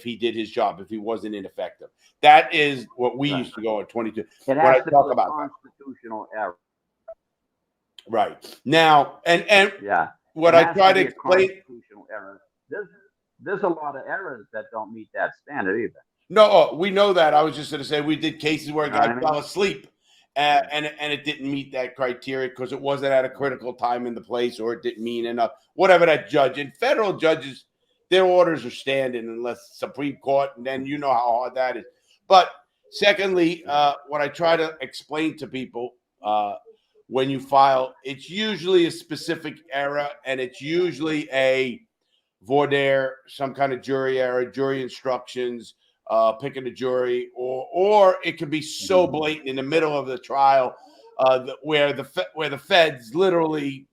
he did his job, if he wasn't ineffective. That is what we used to go at 22. It has to be a constitutional error. Right. Now, and what I try to explain. Constitutional error. There's a lot of errors that don't meet that standard either. No, we know that. I was just going to say we did cases where a guy fell asleep and it didn't meet that criteria because it wasn't at a critical time in the place, or it didn't mean enough. Whatever that judge. And federal judges, their orders are standing unless Supreme Court, and then you know how hard that is. But secondly, what I try to explain to people when you file, it's usually a specific error, and it's usually a voir dire, some kind of jury error, jury instructions, picking a jury, or it could be so blatant in the middle of the trial. where the feds literally,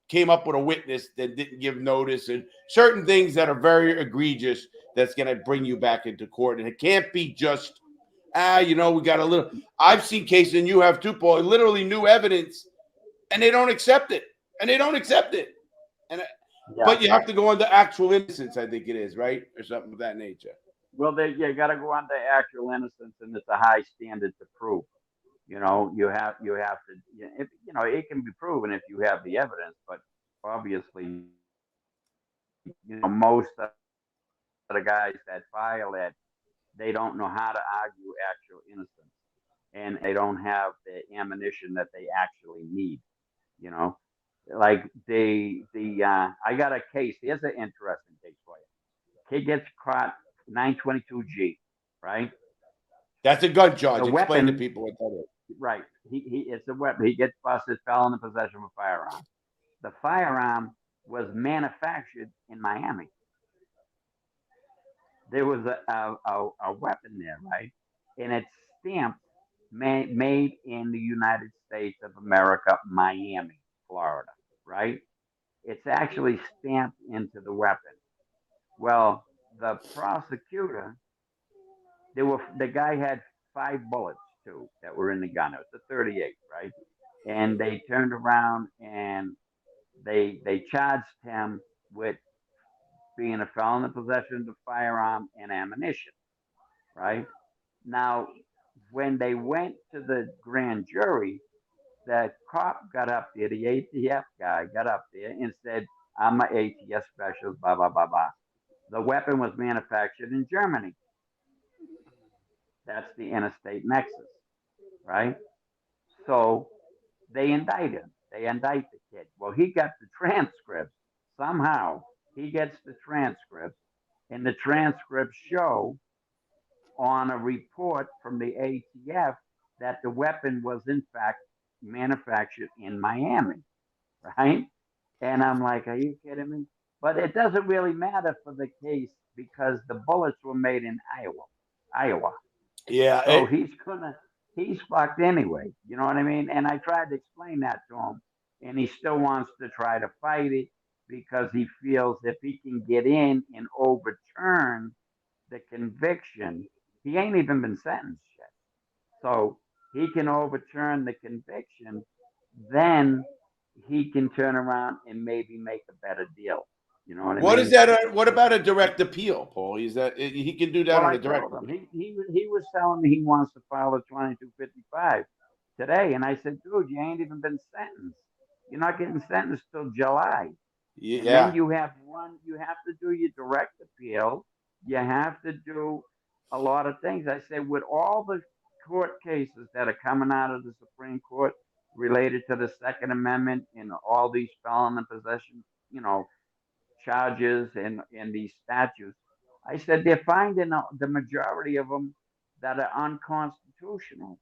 came up with a witness that didn't give notice, and certain things that are very egregious that's going to bring you back into court. And it can't be just, we got a little. I've seen cases, and you have too, Paul, literally new evidence, and they don't accept it. And Yeah. but you have to go on the actual innocence, I think it is, right? Or something of that nature. Well, you got to go on the actual innocence, and it's a high standard to prove. You have to. It can be proven if you have the evidence, but obviously, most of the guys that file it, they don't know how to argue actual innocence, and they don't have the ammunition that they actually need. You know, like I got a case. Here's an interesting case for you. Kid gets caught 922G, right? That's a gun charge. The Explain to weapon, people what that is. right? It's a weapon. He gets busted, felon in possession of a firearm. The firearm was manufactured in Miami. There was a weapon there, right? And it's stamped made in the United States of America, Miami, Florida, right? It's actually stamped into the weapon. Well, the prosecutor, the guy had 5 bullets too that were in the gun. It was a 38, right? And they turned around and they charged him with being a felon in possession of the firearm and ammunition, right? Now, when they went to the grand jury, the cop got up there, the ATF guy got up there and said, I'm an ATF specialist, blah, blah, blah, blah. The weapon was manufactured in Germany. That's the interstate nexus, right? So they indict him. They indict the kid. Well, he got the transcripts. Somehow he gets the transcripts, and the transcripts show on a report from the ATF that the weapon was in fact manufactured in Miami, right? And I'm like, are you kidding me? But it doesn't really matter for the case because the bullets were made in Iowa. Yeah. So he's fucked anyway. You know what I mean? And I tried to explain that to him, and he still wants to try to fight it because he feels if he can get in and overturn the conviction, he ain't even been sentenced yet. So he can overturn the conviction, then he can turn around and maybe make a better deal. You know what I What mean? is that? What about a direct appeal, Paul? Is that he can do that Well, on I a direct? told him he was telling me he wants to file a 2255 today, and I said, dude, you ain't even been sentenced. You're not getting sentenced till July, and then Yeah. you have to do your direct appeal. You have to do a lot of things. I said, with all the court cases that are coming out of the Supreme Court related to the Second Amendment and all these felon in possession, charges and these statutes. I said they're finding the majority of them that are unconstitutional.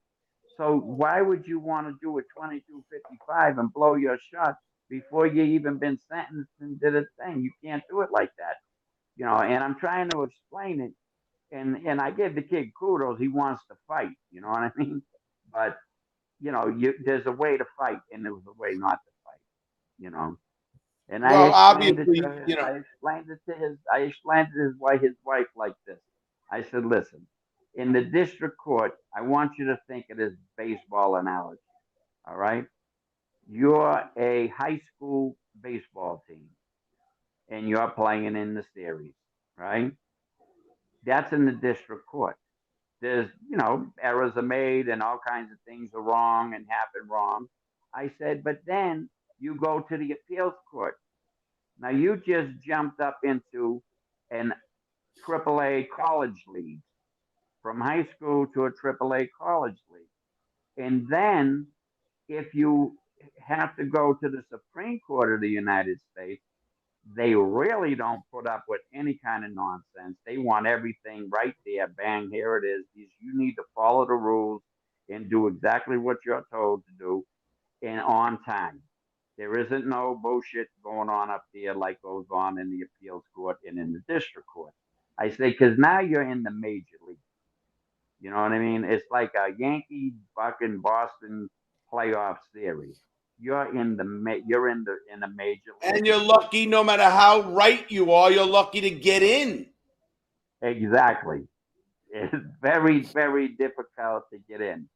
So why would you want to do a 2255 and blow your shot before you even been sentenced and did a thing? You can't do it like that, And I'm trying to explain it, and I give the kid kudos. He wants to fight, you know what I mean? But there's a way to fight, and there was a way not to fight. And Well, obviously, I explained it to his wife like this. I said, listen, in the district court, I want you to think of this baseball analogy. All right. You're a high school baseball team and you're playing in the series, right? That's in the district court. There's, errors are made and all kinds of things are wrong and happen wrong. I said, but then you go to the appeals court. Now you just jumped up into an AAA college league, from high school to a AAA college league. And then if you have to go to the Supreme Court of the United States, they really don't put up with any kind of nonsense. They want everything right there. Bang, here it is. You need to follow the rules and do exactly what you're told to do and on time. There isn't no bullshit going on up there like goes on in the appeals court and in the district court. I say, because now you're in the major league. You know what I mean? It's like a Yankee fucking Boston playoff series. You're in the major And league. you're lucky, no matter how right you are, you're lucky to get in. Exactly. It's very, very difficult to get in.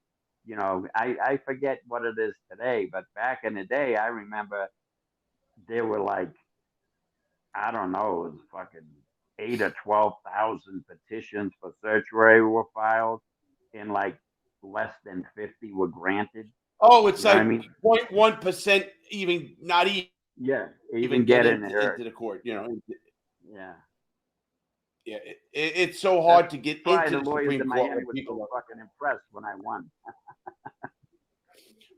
I forget what it is today, but back in the day, I remember there were like, I don't know, it was fucking 8 or 12,000 petitions for certiorari were filed, and like less than 50 were granted. Oh, it's You know what I like mean? 0.1%, even not Yeah, even even get getting into hurt. the court. Yeah, Yeah, it's so that's hard to get why into the the lawyers Supreme in Court Miami when were so people are. fucking impressed when I won.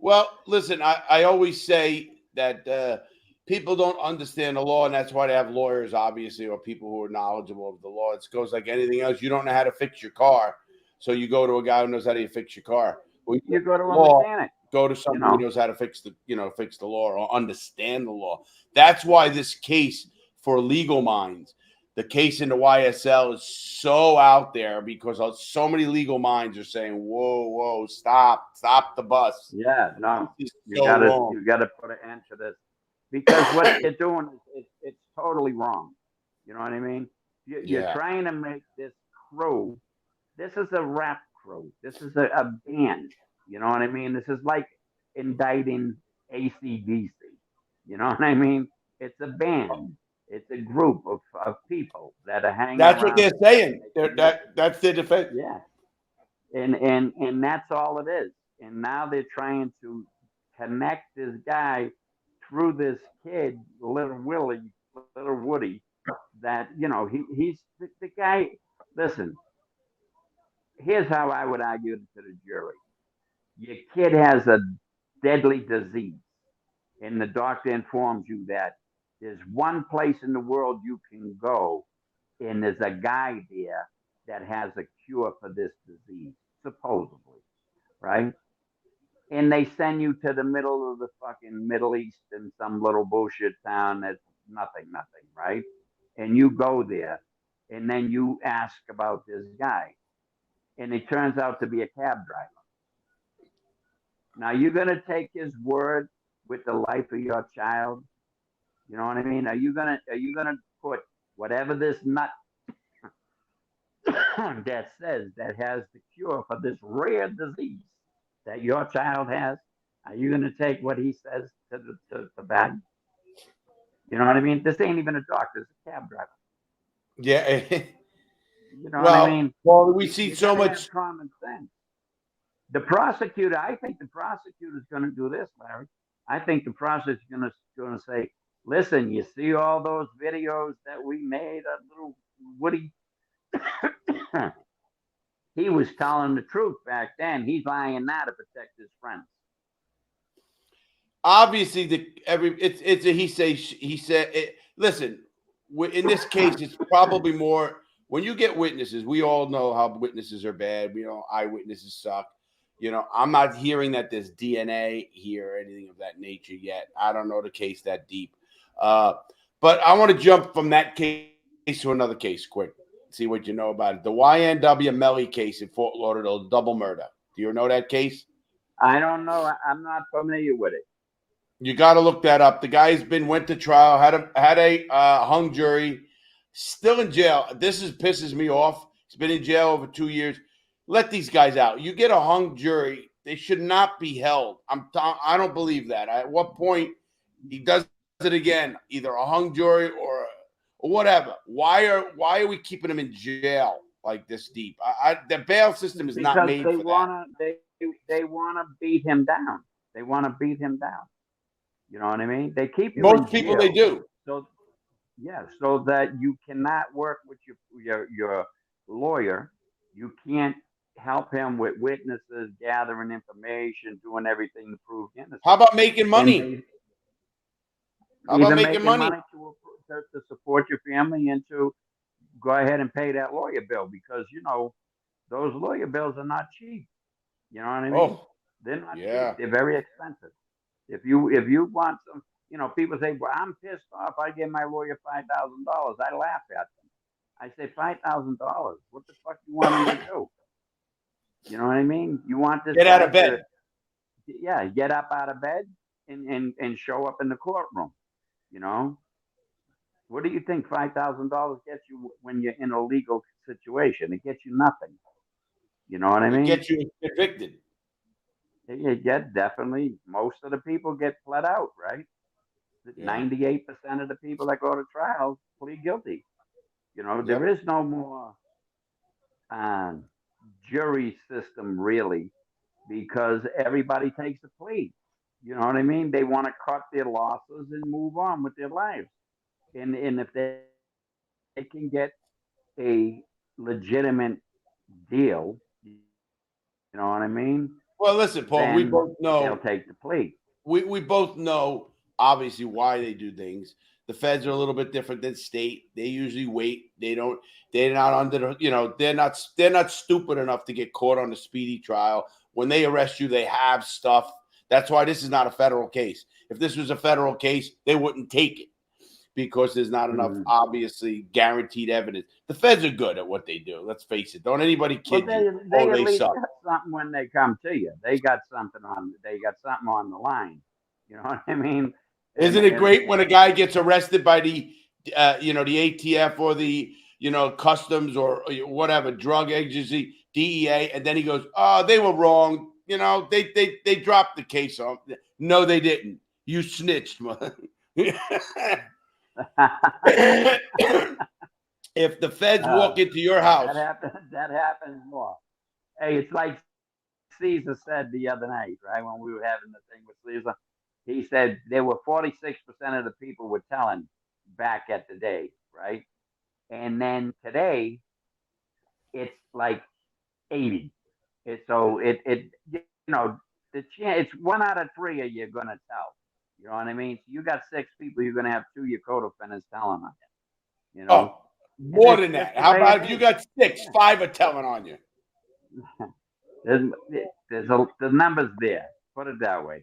Well, listen, I always say that people don't understand the law, and that's why they have lawyers, obviously, or people who are knowledgeable of the law. It goes like anything else. You don't know how to fix your car, so you go to a guy who knows how to fix your car. Well, You go to a law, mechanic. go to You somebody who know. knows how to fix the law or understand the law. That's why this case for legal minds, the case in the YSL is so out there because so many legal minds are saying, whoa, stop the bus. Yeah, no, This is you so gotta wrong. you gotta put an end to this because what they're doing it's totally wrong. You know what I mean? You're Yeah. trying to make this crew. This is a rap crew. This is a band. You know what I mean? This is like indicting ACDC. You know what I mean? It's a band. It's a group of people that are hanging That's what around they're together saying. making music. That's their defense. Yeah, and that's all it is. And now they're trying to connect this guy through this kid, little Woody, that he's the guy. Listen, here's how I would argue to the jury: your kid has a deadly disease, and the doctor informs you that there's one place in the world you can go, and there's a guy there that has a cure for this disease, supposedly, right? And they send you to the middle of the fucking Middle East in some little bullshit town that's nothing, right? And you go there, and then you ask about this guy, and it turns out to be a cab driver. Now you're gonna take his word with the life of your child. You know what I mean? Are you gonna put whatever this nut that says that has the cure for this rare disease that your child has? Are you going to take what he says to the bag? You know what I mean? This ain't even a doctor; it's a cab driver. Yeah. You know what I Well, mean? we see You so got to have much. common sense. The prosecutor, I think the prosecutor is going to do this, Larry. I think the prosecutor is going to say, "Listen, you see all those videos that we made of little Woody? He was telling the truth back then. He's lying now to protect his friends." Obviously, it's a he said. Listen, in this case, it's probably more when you get witnesses. We all know how witnesses are bad. We know eyewitnesses suck. I'm not hearing that there's DNA here or anything of that nature yet. I don't know the case that deep. Uh, but I want to jump from that case to another case quick. See what you know about it. The YNW Melly case in Fort Lauderdale, double murder. Do you know that case? I don't know. I'm not familiar with it. You got to look that up. The guy's went to trial, had a hung jury, still in jail. Pisses me off. He's been in jail over 2 years. Let these guys out. You get a hung jury, they should not be held. I don't believe that. At what point he does it again, either a hung jury or whatever. Why are we keeping him in jail like this deep? The bail system is not Because made for that. they wanna beat him down. They want to beat him down. You know what I mean? They keep you in Most people they jail do. so yeah, so that you cannot work with your lawyer. You can't help him with witnesses, gathering information, doing everything to prove innocent. How about making And money? they How about even making making money? money to support your family and to go ahead and pay that lawyer bill because those lawyer bills are not cheap. You know what I mean? Oh, They're not cheap. yeah. They're very expensive. If you want some, people say, "Well, I'm pissed off. I give my lawyer $5,000." I laugh at them. I say, $5,000. What the fuck do you want him to do? You know what I mean? You want this Get out guy of bed. yeah, get up out of bed and show up in the courtroom. You know, what do you think $5,000 gets you when you're in a legal situation? It gets you nothing. You know what I It mean? gets you convicted. You get definitely most of the people get pled out, right? Yeah. 98% of the people that go to trial plead guilty. You know, Yep. there is no more uh, jury system really because everybody takes a plea. You know what I mean? They want to cut their losses and move on with their lives. And if they can get a legitimate deal, you know what I mean? Well, listen, Paul. We Then both they'll know. take the plea. We both know obviously why they do things. The feds are a little bit different than state. They usually wait. They don't. They're not under the. They're not stupid enough to get caught on the speedy trial. When they arrest you, they have stuff. That's why this is not a federal case. If this was a federal case, they wouldn't take it because there's not enough Mhm. obviously guaranteed evidence. The feds are good at what they do. Let's face it. Don't anybody Well, kid you. they Oh, at they least suck. got something when they come to you. They got something on. They got something on the line. You know what I mean? And Isn't it and, great when a guy gets arrested by the ATF or the customs or whatever drug agency, DEA, and then he goes, "Oh, they were wrong. They dropped the case on." No, they didn't. You snitched, mother. If the feds uh, walk into your house, that happens. That happens more. Hey, it's like Caesar said the other night, right when we were having the thing with Caesar. He said there were 46% of the people were telling back at the day, right? And then today it's like 80. So you know the chance it's 1 out of 3 of you gonna tell. You know what I mean? So you got 6 people, you're gonna have 2 of your co-defendants telling on you. You know, oh, and more it's than just that. the How way about it if you is. got six, Yeah. 5 are telling on you? There's the numbers there. Put it that way.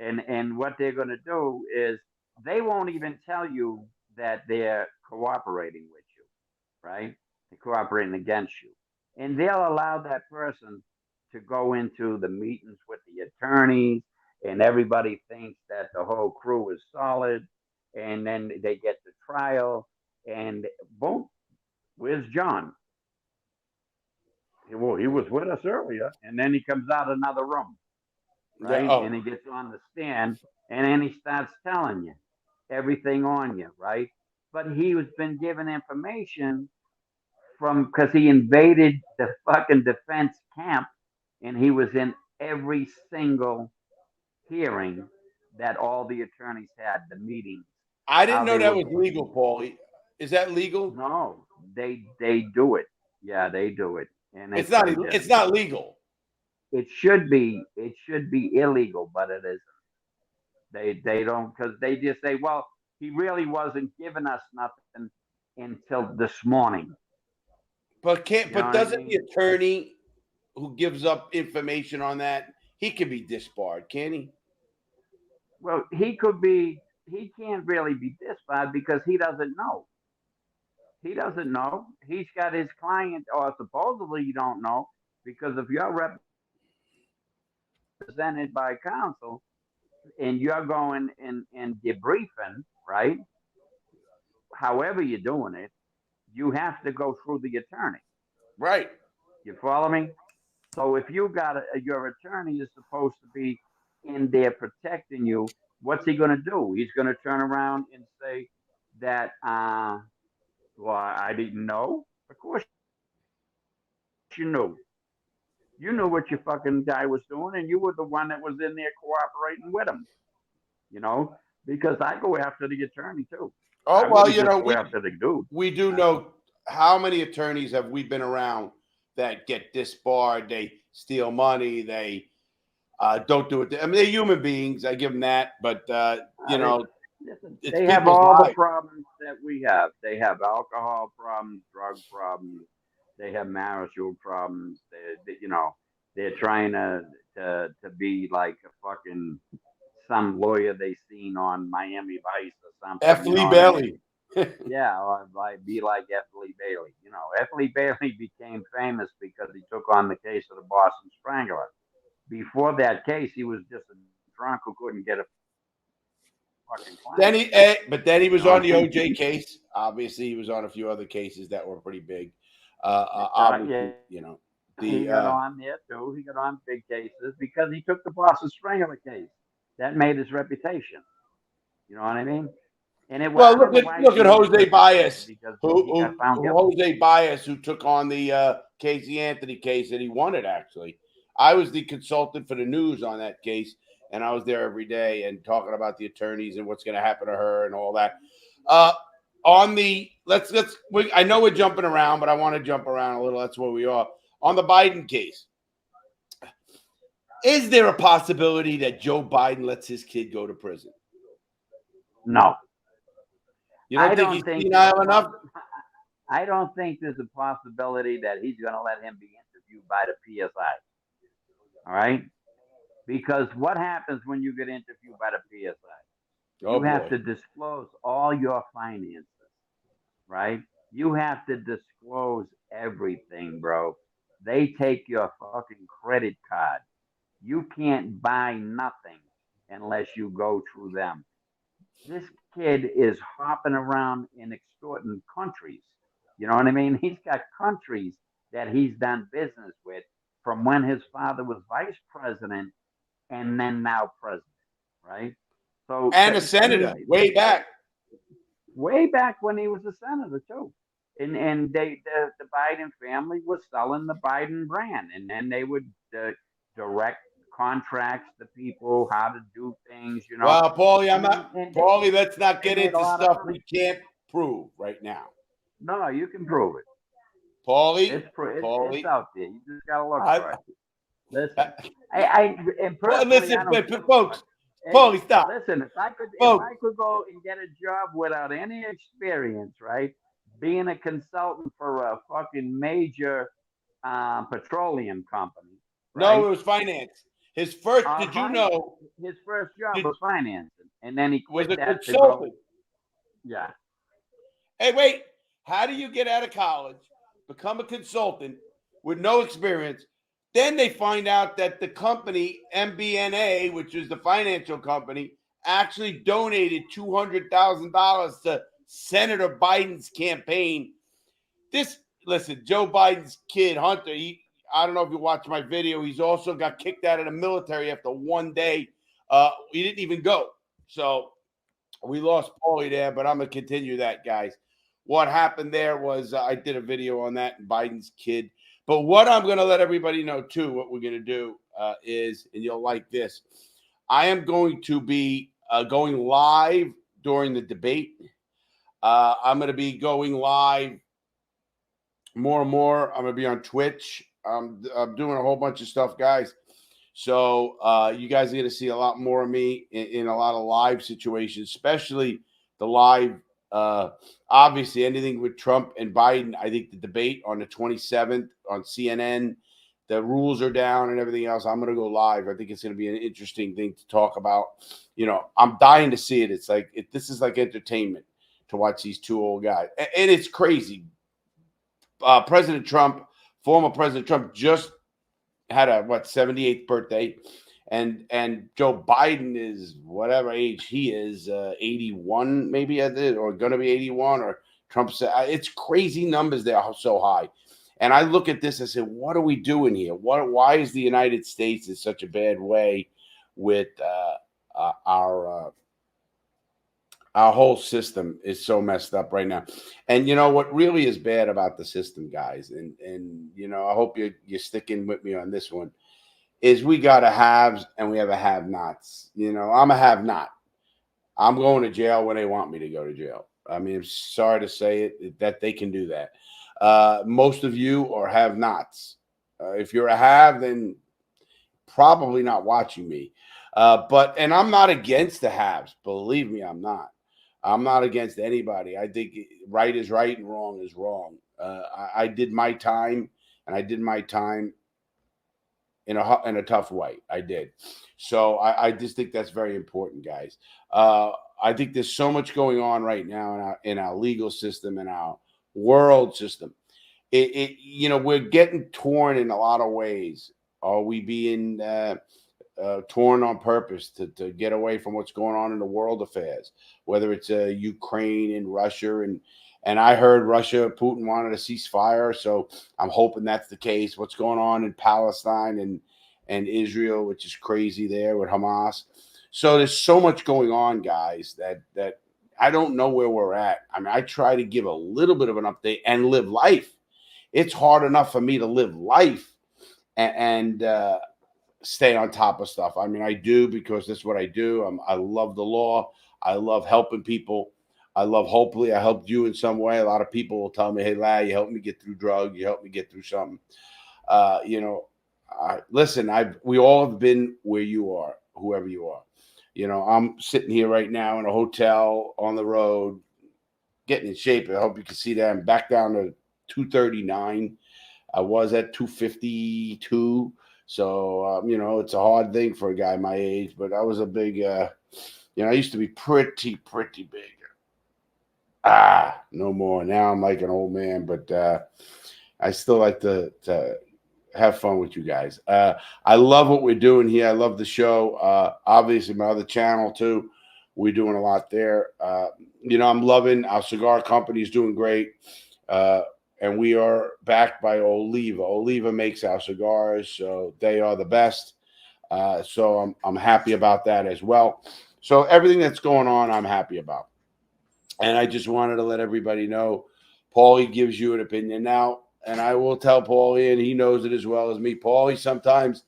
And what they're going to do is they won't even tell you that they're cooperating with you, right? They're cooperating against you, and they'll allow that person to go into the meetings with the attorneys, and everybody thinks that the whole crew is solid, and then they get the trial, and boom, where's John? Well, he was with us earlier, and then he comes out another room, Yeah. right? And Oh, he gets on the stand, and then he starts telling you everything on you, right? But he was been given information from because he invaded the fucking defense camp, and he was in every single hearing that all the attorneys had, the meetings, I didn't how know they that were was putting. legal, Paulie. Is that legal? No, they do it. Yeah, they do it, and It's it's not. It's not legal. it should be illegal, but it isn't. They don't because they just say, well, he really wasn't giving us nothing until this morning. But can't. You know But what I doesn't the mean? attorney who gives up information on that he can be disbarred, can't he? Well, he could be. He can't really be disbarred because he doesn't know. He doesn't know. He's got his client, or supposedly you don't know, because if you're represented by counsel and you're going and debriefing, right? However you're doing it, you have to go through the attorney. Right. You follow me? So if you got your attorney is supposed to be in there protecting you, what's he going to do? He's going to turn around and say that, well, I didn't know. Of course you knew. You knew what your fucking guy was doing, and you were the one that was in there cooperating with him. You know, because I go after the attorney too. I Oh well, wouldn't just go we after the dude. we do know how many attorneys have we been around that get disbarred? They steal money. They don't do it. I mean, they're human beings. I give them that, but They, listen, it's they have people's all the lives. problems that we have. They have alcohol problems, drug problems. They have marital problems. They're trying to be like a fucking some lawyer they seen on Miami Vice or something. F. You know Lee what I mean? Bailey. Yeah, or like be like Lee Bailey. You know, Lee Bailey became famous because he took on the case of the Boston Strangler. Before that case, he was just a drunk who couldn't get a fucking Then client. but then he You was know what on I'm the saying? OJ case. Obviously, he was on a few other cases that were pretty big. Yeah, Obviously, he the got on there too. He got on big cases because he took the Boston Strangler case. That made his reputation. You know what I mean? And well, I don't know why he look at didn't get Jose represented Baez, because he got found guilty. Jose Baez, who took on the Casey Anthony case, and he won it. Actually, I was the consultant for the news on that case, and I was there every day and talking about the attorneys and what's going to happen to her and all that. On the I know we're jumping around, but I want to jump around a little. That's where we are on the Biden case. Is there a possibility that Joe Biden lets his kid go to prison? No, You don't I think don't he's think senile enough? I don't think there's a possibility that he's going to let him be interviewed by the PSI. All right, because what happens when you get interviewed by the PSI? Oh You have boy. to disclose all your finances, right? You have to disclose everything, bro. They take your fucking credit card. You can't buy nothing unless you go through them. This kid is hopping around in extorting countries. You know what I mean? He's got countries that he's done business with from when his father was vice president and then now president, right? So, And a I senator, mean, way back. way back when he was a senator too. And the Biden family was selling the Biden brand, and then they would direct contracts to people how to do things, you know. Well, Paulie, And Paulie, let's not they get made a into lot of stuff money. we can't prove right now. No, you can prove it. Paulie, It's out there. You just gotta look I, for it. Listen, and well, personally, I listen, don't give a folks, fuck. Hey, Paulie, stop. listen, if Folks, I could go and get a job without any experience, right, being a consultant for a fucking major petroleum company, no, right? it was finance. His first, did you Fine. know, His first job did, was financing, and then he was quit a that to go. consultant. Yeah, Hey, wait, how do you get out of college, become a consultant with no experience? Then they find out that the company, MBNA, which is the financial company, actually donated $200,000 to Senator Biden's campaign. Listen, Joe Biden's kid, Hunter, I don't know if you watched my video. He's also got kicked out of the military after one day. He didn't even go. So we lost Paulie there, but I'm going to continue that, guys. What happened there was I did a video on that and Biden's kid. But what I'm going to let everybody know, too, what we're going to do is, and you'll like this, I am going to be going live during the debate. I'm going to be going live more and more. I'm going to be on Twitch. I'm doing a whole bunch of stuff, guys. So you guys are going to see a lot more of me in a lot of live situations, especially the live. Obviously, anything with Trump and Biden. I think the debate on the 27th on CNN, the rules are down and everything else. I'm going to go live. I think it's going to be an interesting thing to talk about. You know, I'm dying to see it. It's like this is like entertainment to watch these two old guys, and it's crazy. President Trump, former President Trump, just had a 78th birthday, and Joe Biden is whatever age he is, 81 maybe, or going to be 81, or Trump said it's crazy numbers. They are so high, and I look at this and say, what are we doing here? Why is the United States in such a bad way with our whole system is so messed up right now. And you know what really is bad about the system, guys, and you know, I hope you're sticking with me on this one, is we got a haves and we have a have-nots. You know, I'm a have-not. I'm going to jail when they want me to go to jail. I mean, I'm sorry to say it, that they can do that. Most of you are have-nots. If you're a have, then probably not watching me. And I'm not against the haves. Believe me, I'm not. I'm not against anybody. I think right is right and wrong is wrong. I did my time, and I did my time in a tough way. I did. So I just think that's very important, guys. I think there's so much going on right now in our legal system, in our world system. We're getting torn in a lot of ways. Are we being torn on purpose to get away from what's going on in the world affairs, whether it's Ukraine and Russia, and I heard Putin wanted a ceasefire, so I'm hoping that's the case. What's going on in Palestine and Israel, which is crazy there with Hamas. So there's so much going on, guys, that I don't know where we're at. I mean, I try to give a little bit of an update and live life. It's hard enough for me to live life and stay on top of stuff. I mean, I do because that's what I do. I love the law. I love helping people. Hopefully I helped you in some way. A lot of people will tell me, hey, Larry, you helped me get through drugs. You helped me get through something. Listen, we all have been where you are, whoever you are. I'm sitting here right now in a hotel on the road, getting in shape. I hope you can see that. I'm back down to 239. I was at 252. So, it's a hard thing for a guy my age, but I was a big, I used to be pretty big. No more. Now I'm like an old man, but I still like to have fun with you guys. I love what we're doing here. I love the show. Obviously, my other channel, too. We're doing a lot there. I'm loving our cigar company is doing great. And we are backed by Oliva. Oliva makes our cigars, so they are the best. So I'm happy about that as well. So everything that's going on, I'm happy about. And I just wanted to let everybody know, Paulie gives you an opinion now, and I will tell Paulie, and he knows it as well as me. Paulie, sometimes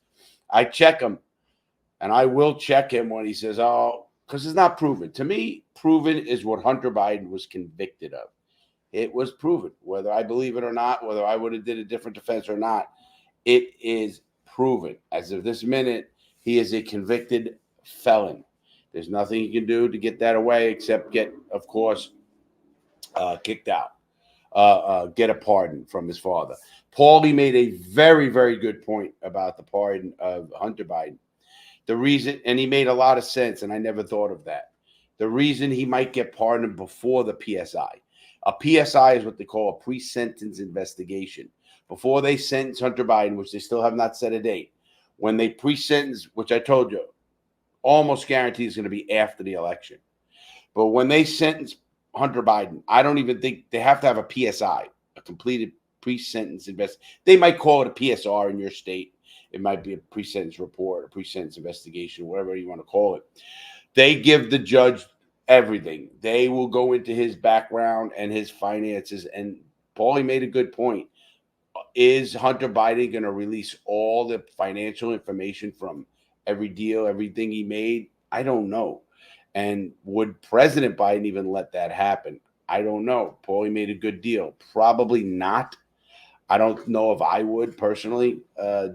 I check him, and I will check him when he says, oh, because it's not proven. To me, proven is what Hunter Biden was convicted of. It was proven, whether I believe it or not, whether I would have did a different defense or not. It is proven. As of this minute, he is a convicted felon. There's nothing he can do to get that away except get, of course, kicked out, get a pardon from his father. Paulie made a very, very good point about the pardon of Hunter Biden. The reason, and he made a lot of sense, and I never thought of that. The reason he might get pardoned before the PSI. A PSI is what they call a pre-sentence investigation. Before they sentence Hunter Biden, which they still have not set a date, when they pre-sentence, which I told you, almost guaranteed is going to be after the election. But when they sentence Hunter Biden, I don't even think they have to have a PSI, a completed pre-sentence investigation. They might call it a PSR in your state. It might be a pre-sentence report, a pre-sentence investigation, whatever you want to call it. They give the judge everything. They will go into his background and his finances. And Paulie made a good point. Is Hunter Biden going to release all the financial information from every deal, everything he made? I don't know. And would President Biden even let that happen? I don't know. Paulie made a good deal. Probably not. I don't know if I would personally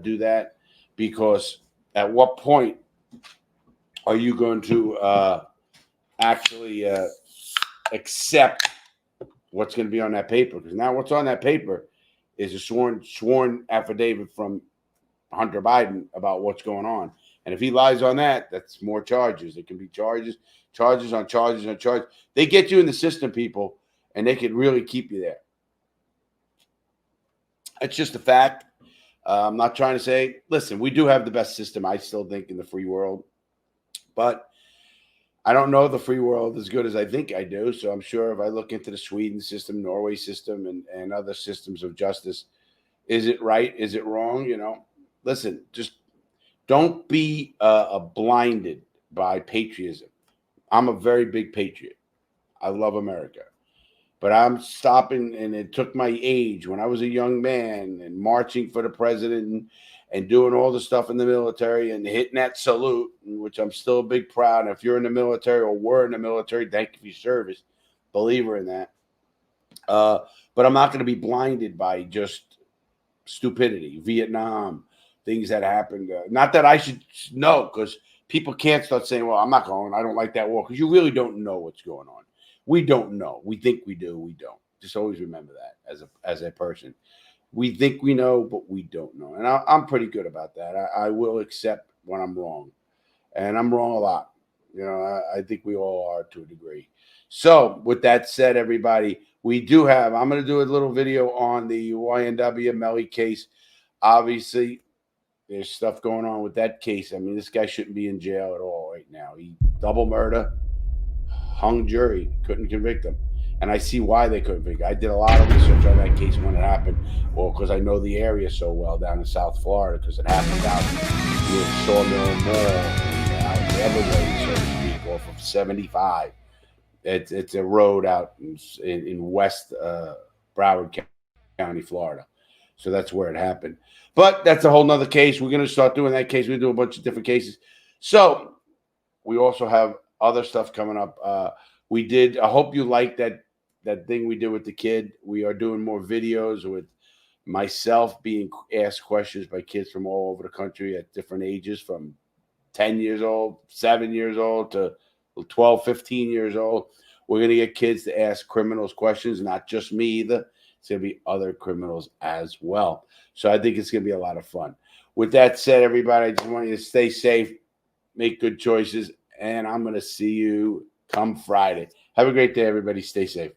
do that, because at what point are you going to actually accept what's going to be on that paper? Because now what's on that paper is a sworn affidavit from Hunter Biden about what's going on. And if he lies on that, that's more charges. It can be charges on charges. They get you in the system, people, and they can really keep you there. It's just a fact. I'm not trying to say, listen, we do have the best system, I still think, in the free world. But I don't know the free world as good as I think I do. So I'm sure if I look into the Sweden system, Norway system, and other systems of justice, is it right? Is it wrong? Listen, just don't be blinded by patriotism. I'm a very big patriot. I love America. But I'm stopping, and it took my age when I was a young man and marching for the president and doing all the stuff in the military and hitting that salute, which I'm still big proud. And if you're in the military or were in the military, thank you for your service. Believer in that. But I'm not going to be blinded by just stupidity, Vietnam, things that happened. Not that I should know, because people can't start saying, well, I'm not going, I don't like that war, because you really don't know what's going on. We don't know. We think we do. We don't. Just always remember that as a person. We think we know, but we don't know. And I'm pretty good about that. I will accept when I'm wrong. And I'm wrong a lot. You know, I think we all are to a degree. So, with that said, everybody, we do have. I'm going to do a little video on the YNW Melly case. Obviously, there's stuff going on with that case. I mean, this guy shouldn't be in jail at all right now. He double murder, hung jury, couldn't convict him. And I see why they couldn't convict him. I did a lot of research on that case when it happened. Well, because I know the area so well down in South Florida, because it happened out near Sawmill Mall, out in Everglades, so to speak, off of 75. It's a road out in West Broward County, Florida. So that's where it happened. But that's a whole nother case. We're going to start doing that case. We do a bunch of different cases. So we also have other stuff coming up. We did. I hope you like that thing we did with the kid. We are doing more videos with myself being asked questions by kids from all over the country at different ages, from 10 years old, 7 years old to 12, 15 years old. We're going to get kids to ask criminals questions, not just me either. It's going to be other criminals as well. So I think it's going to be a lot of fun. With that said, everybody, I just want you to stay safe, make good choices, and I'm going to see you come Friday. Have a great day, everybody. Stay safe.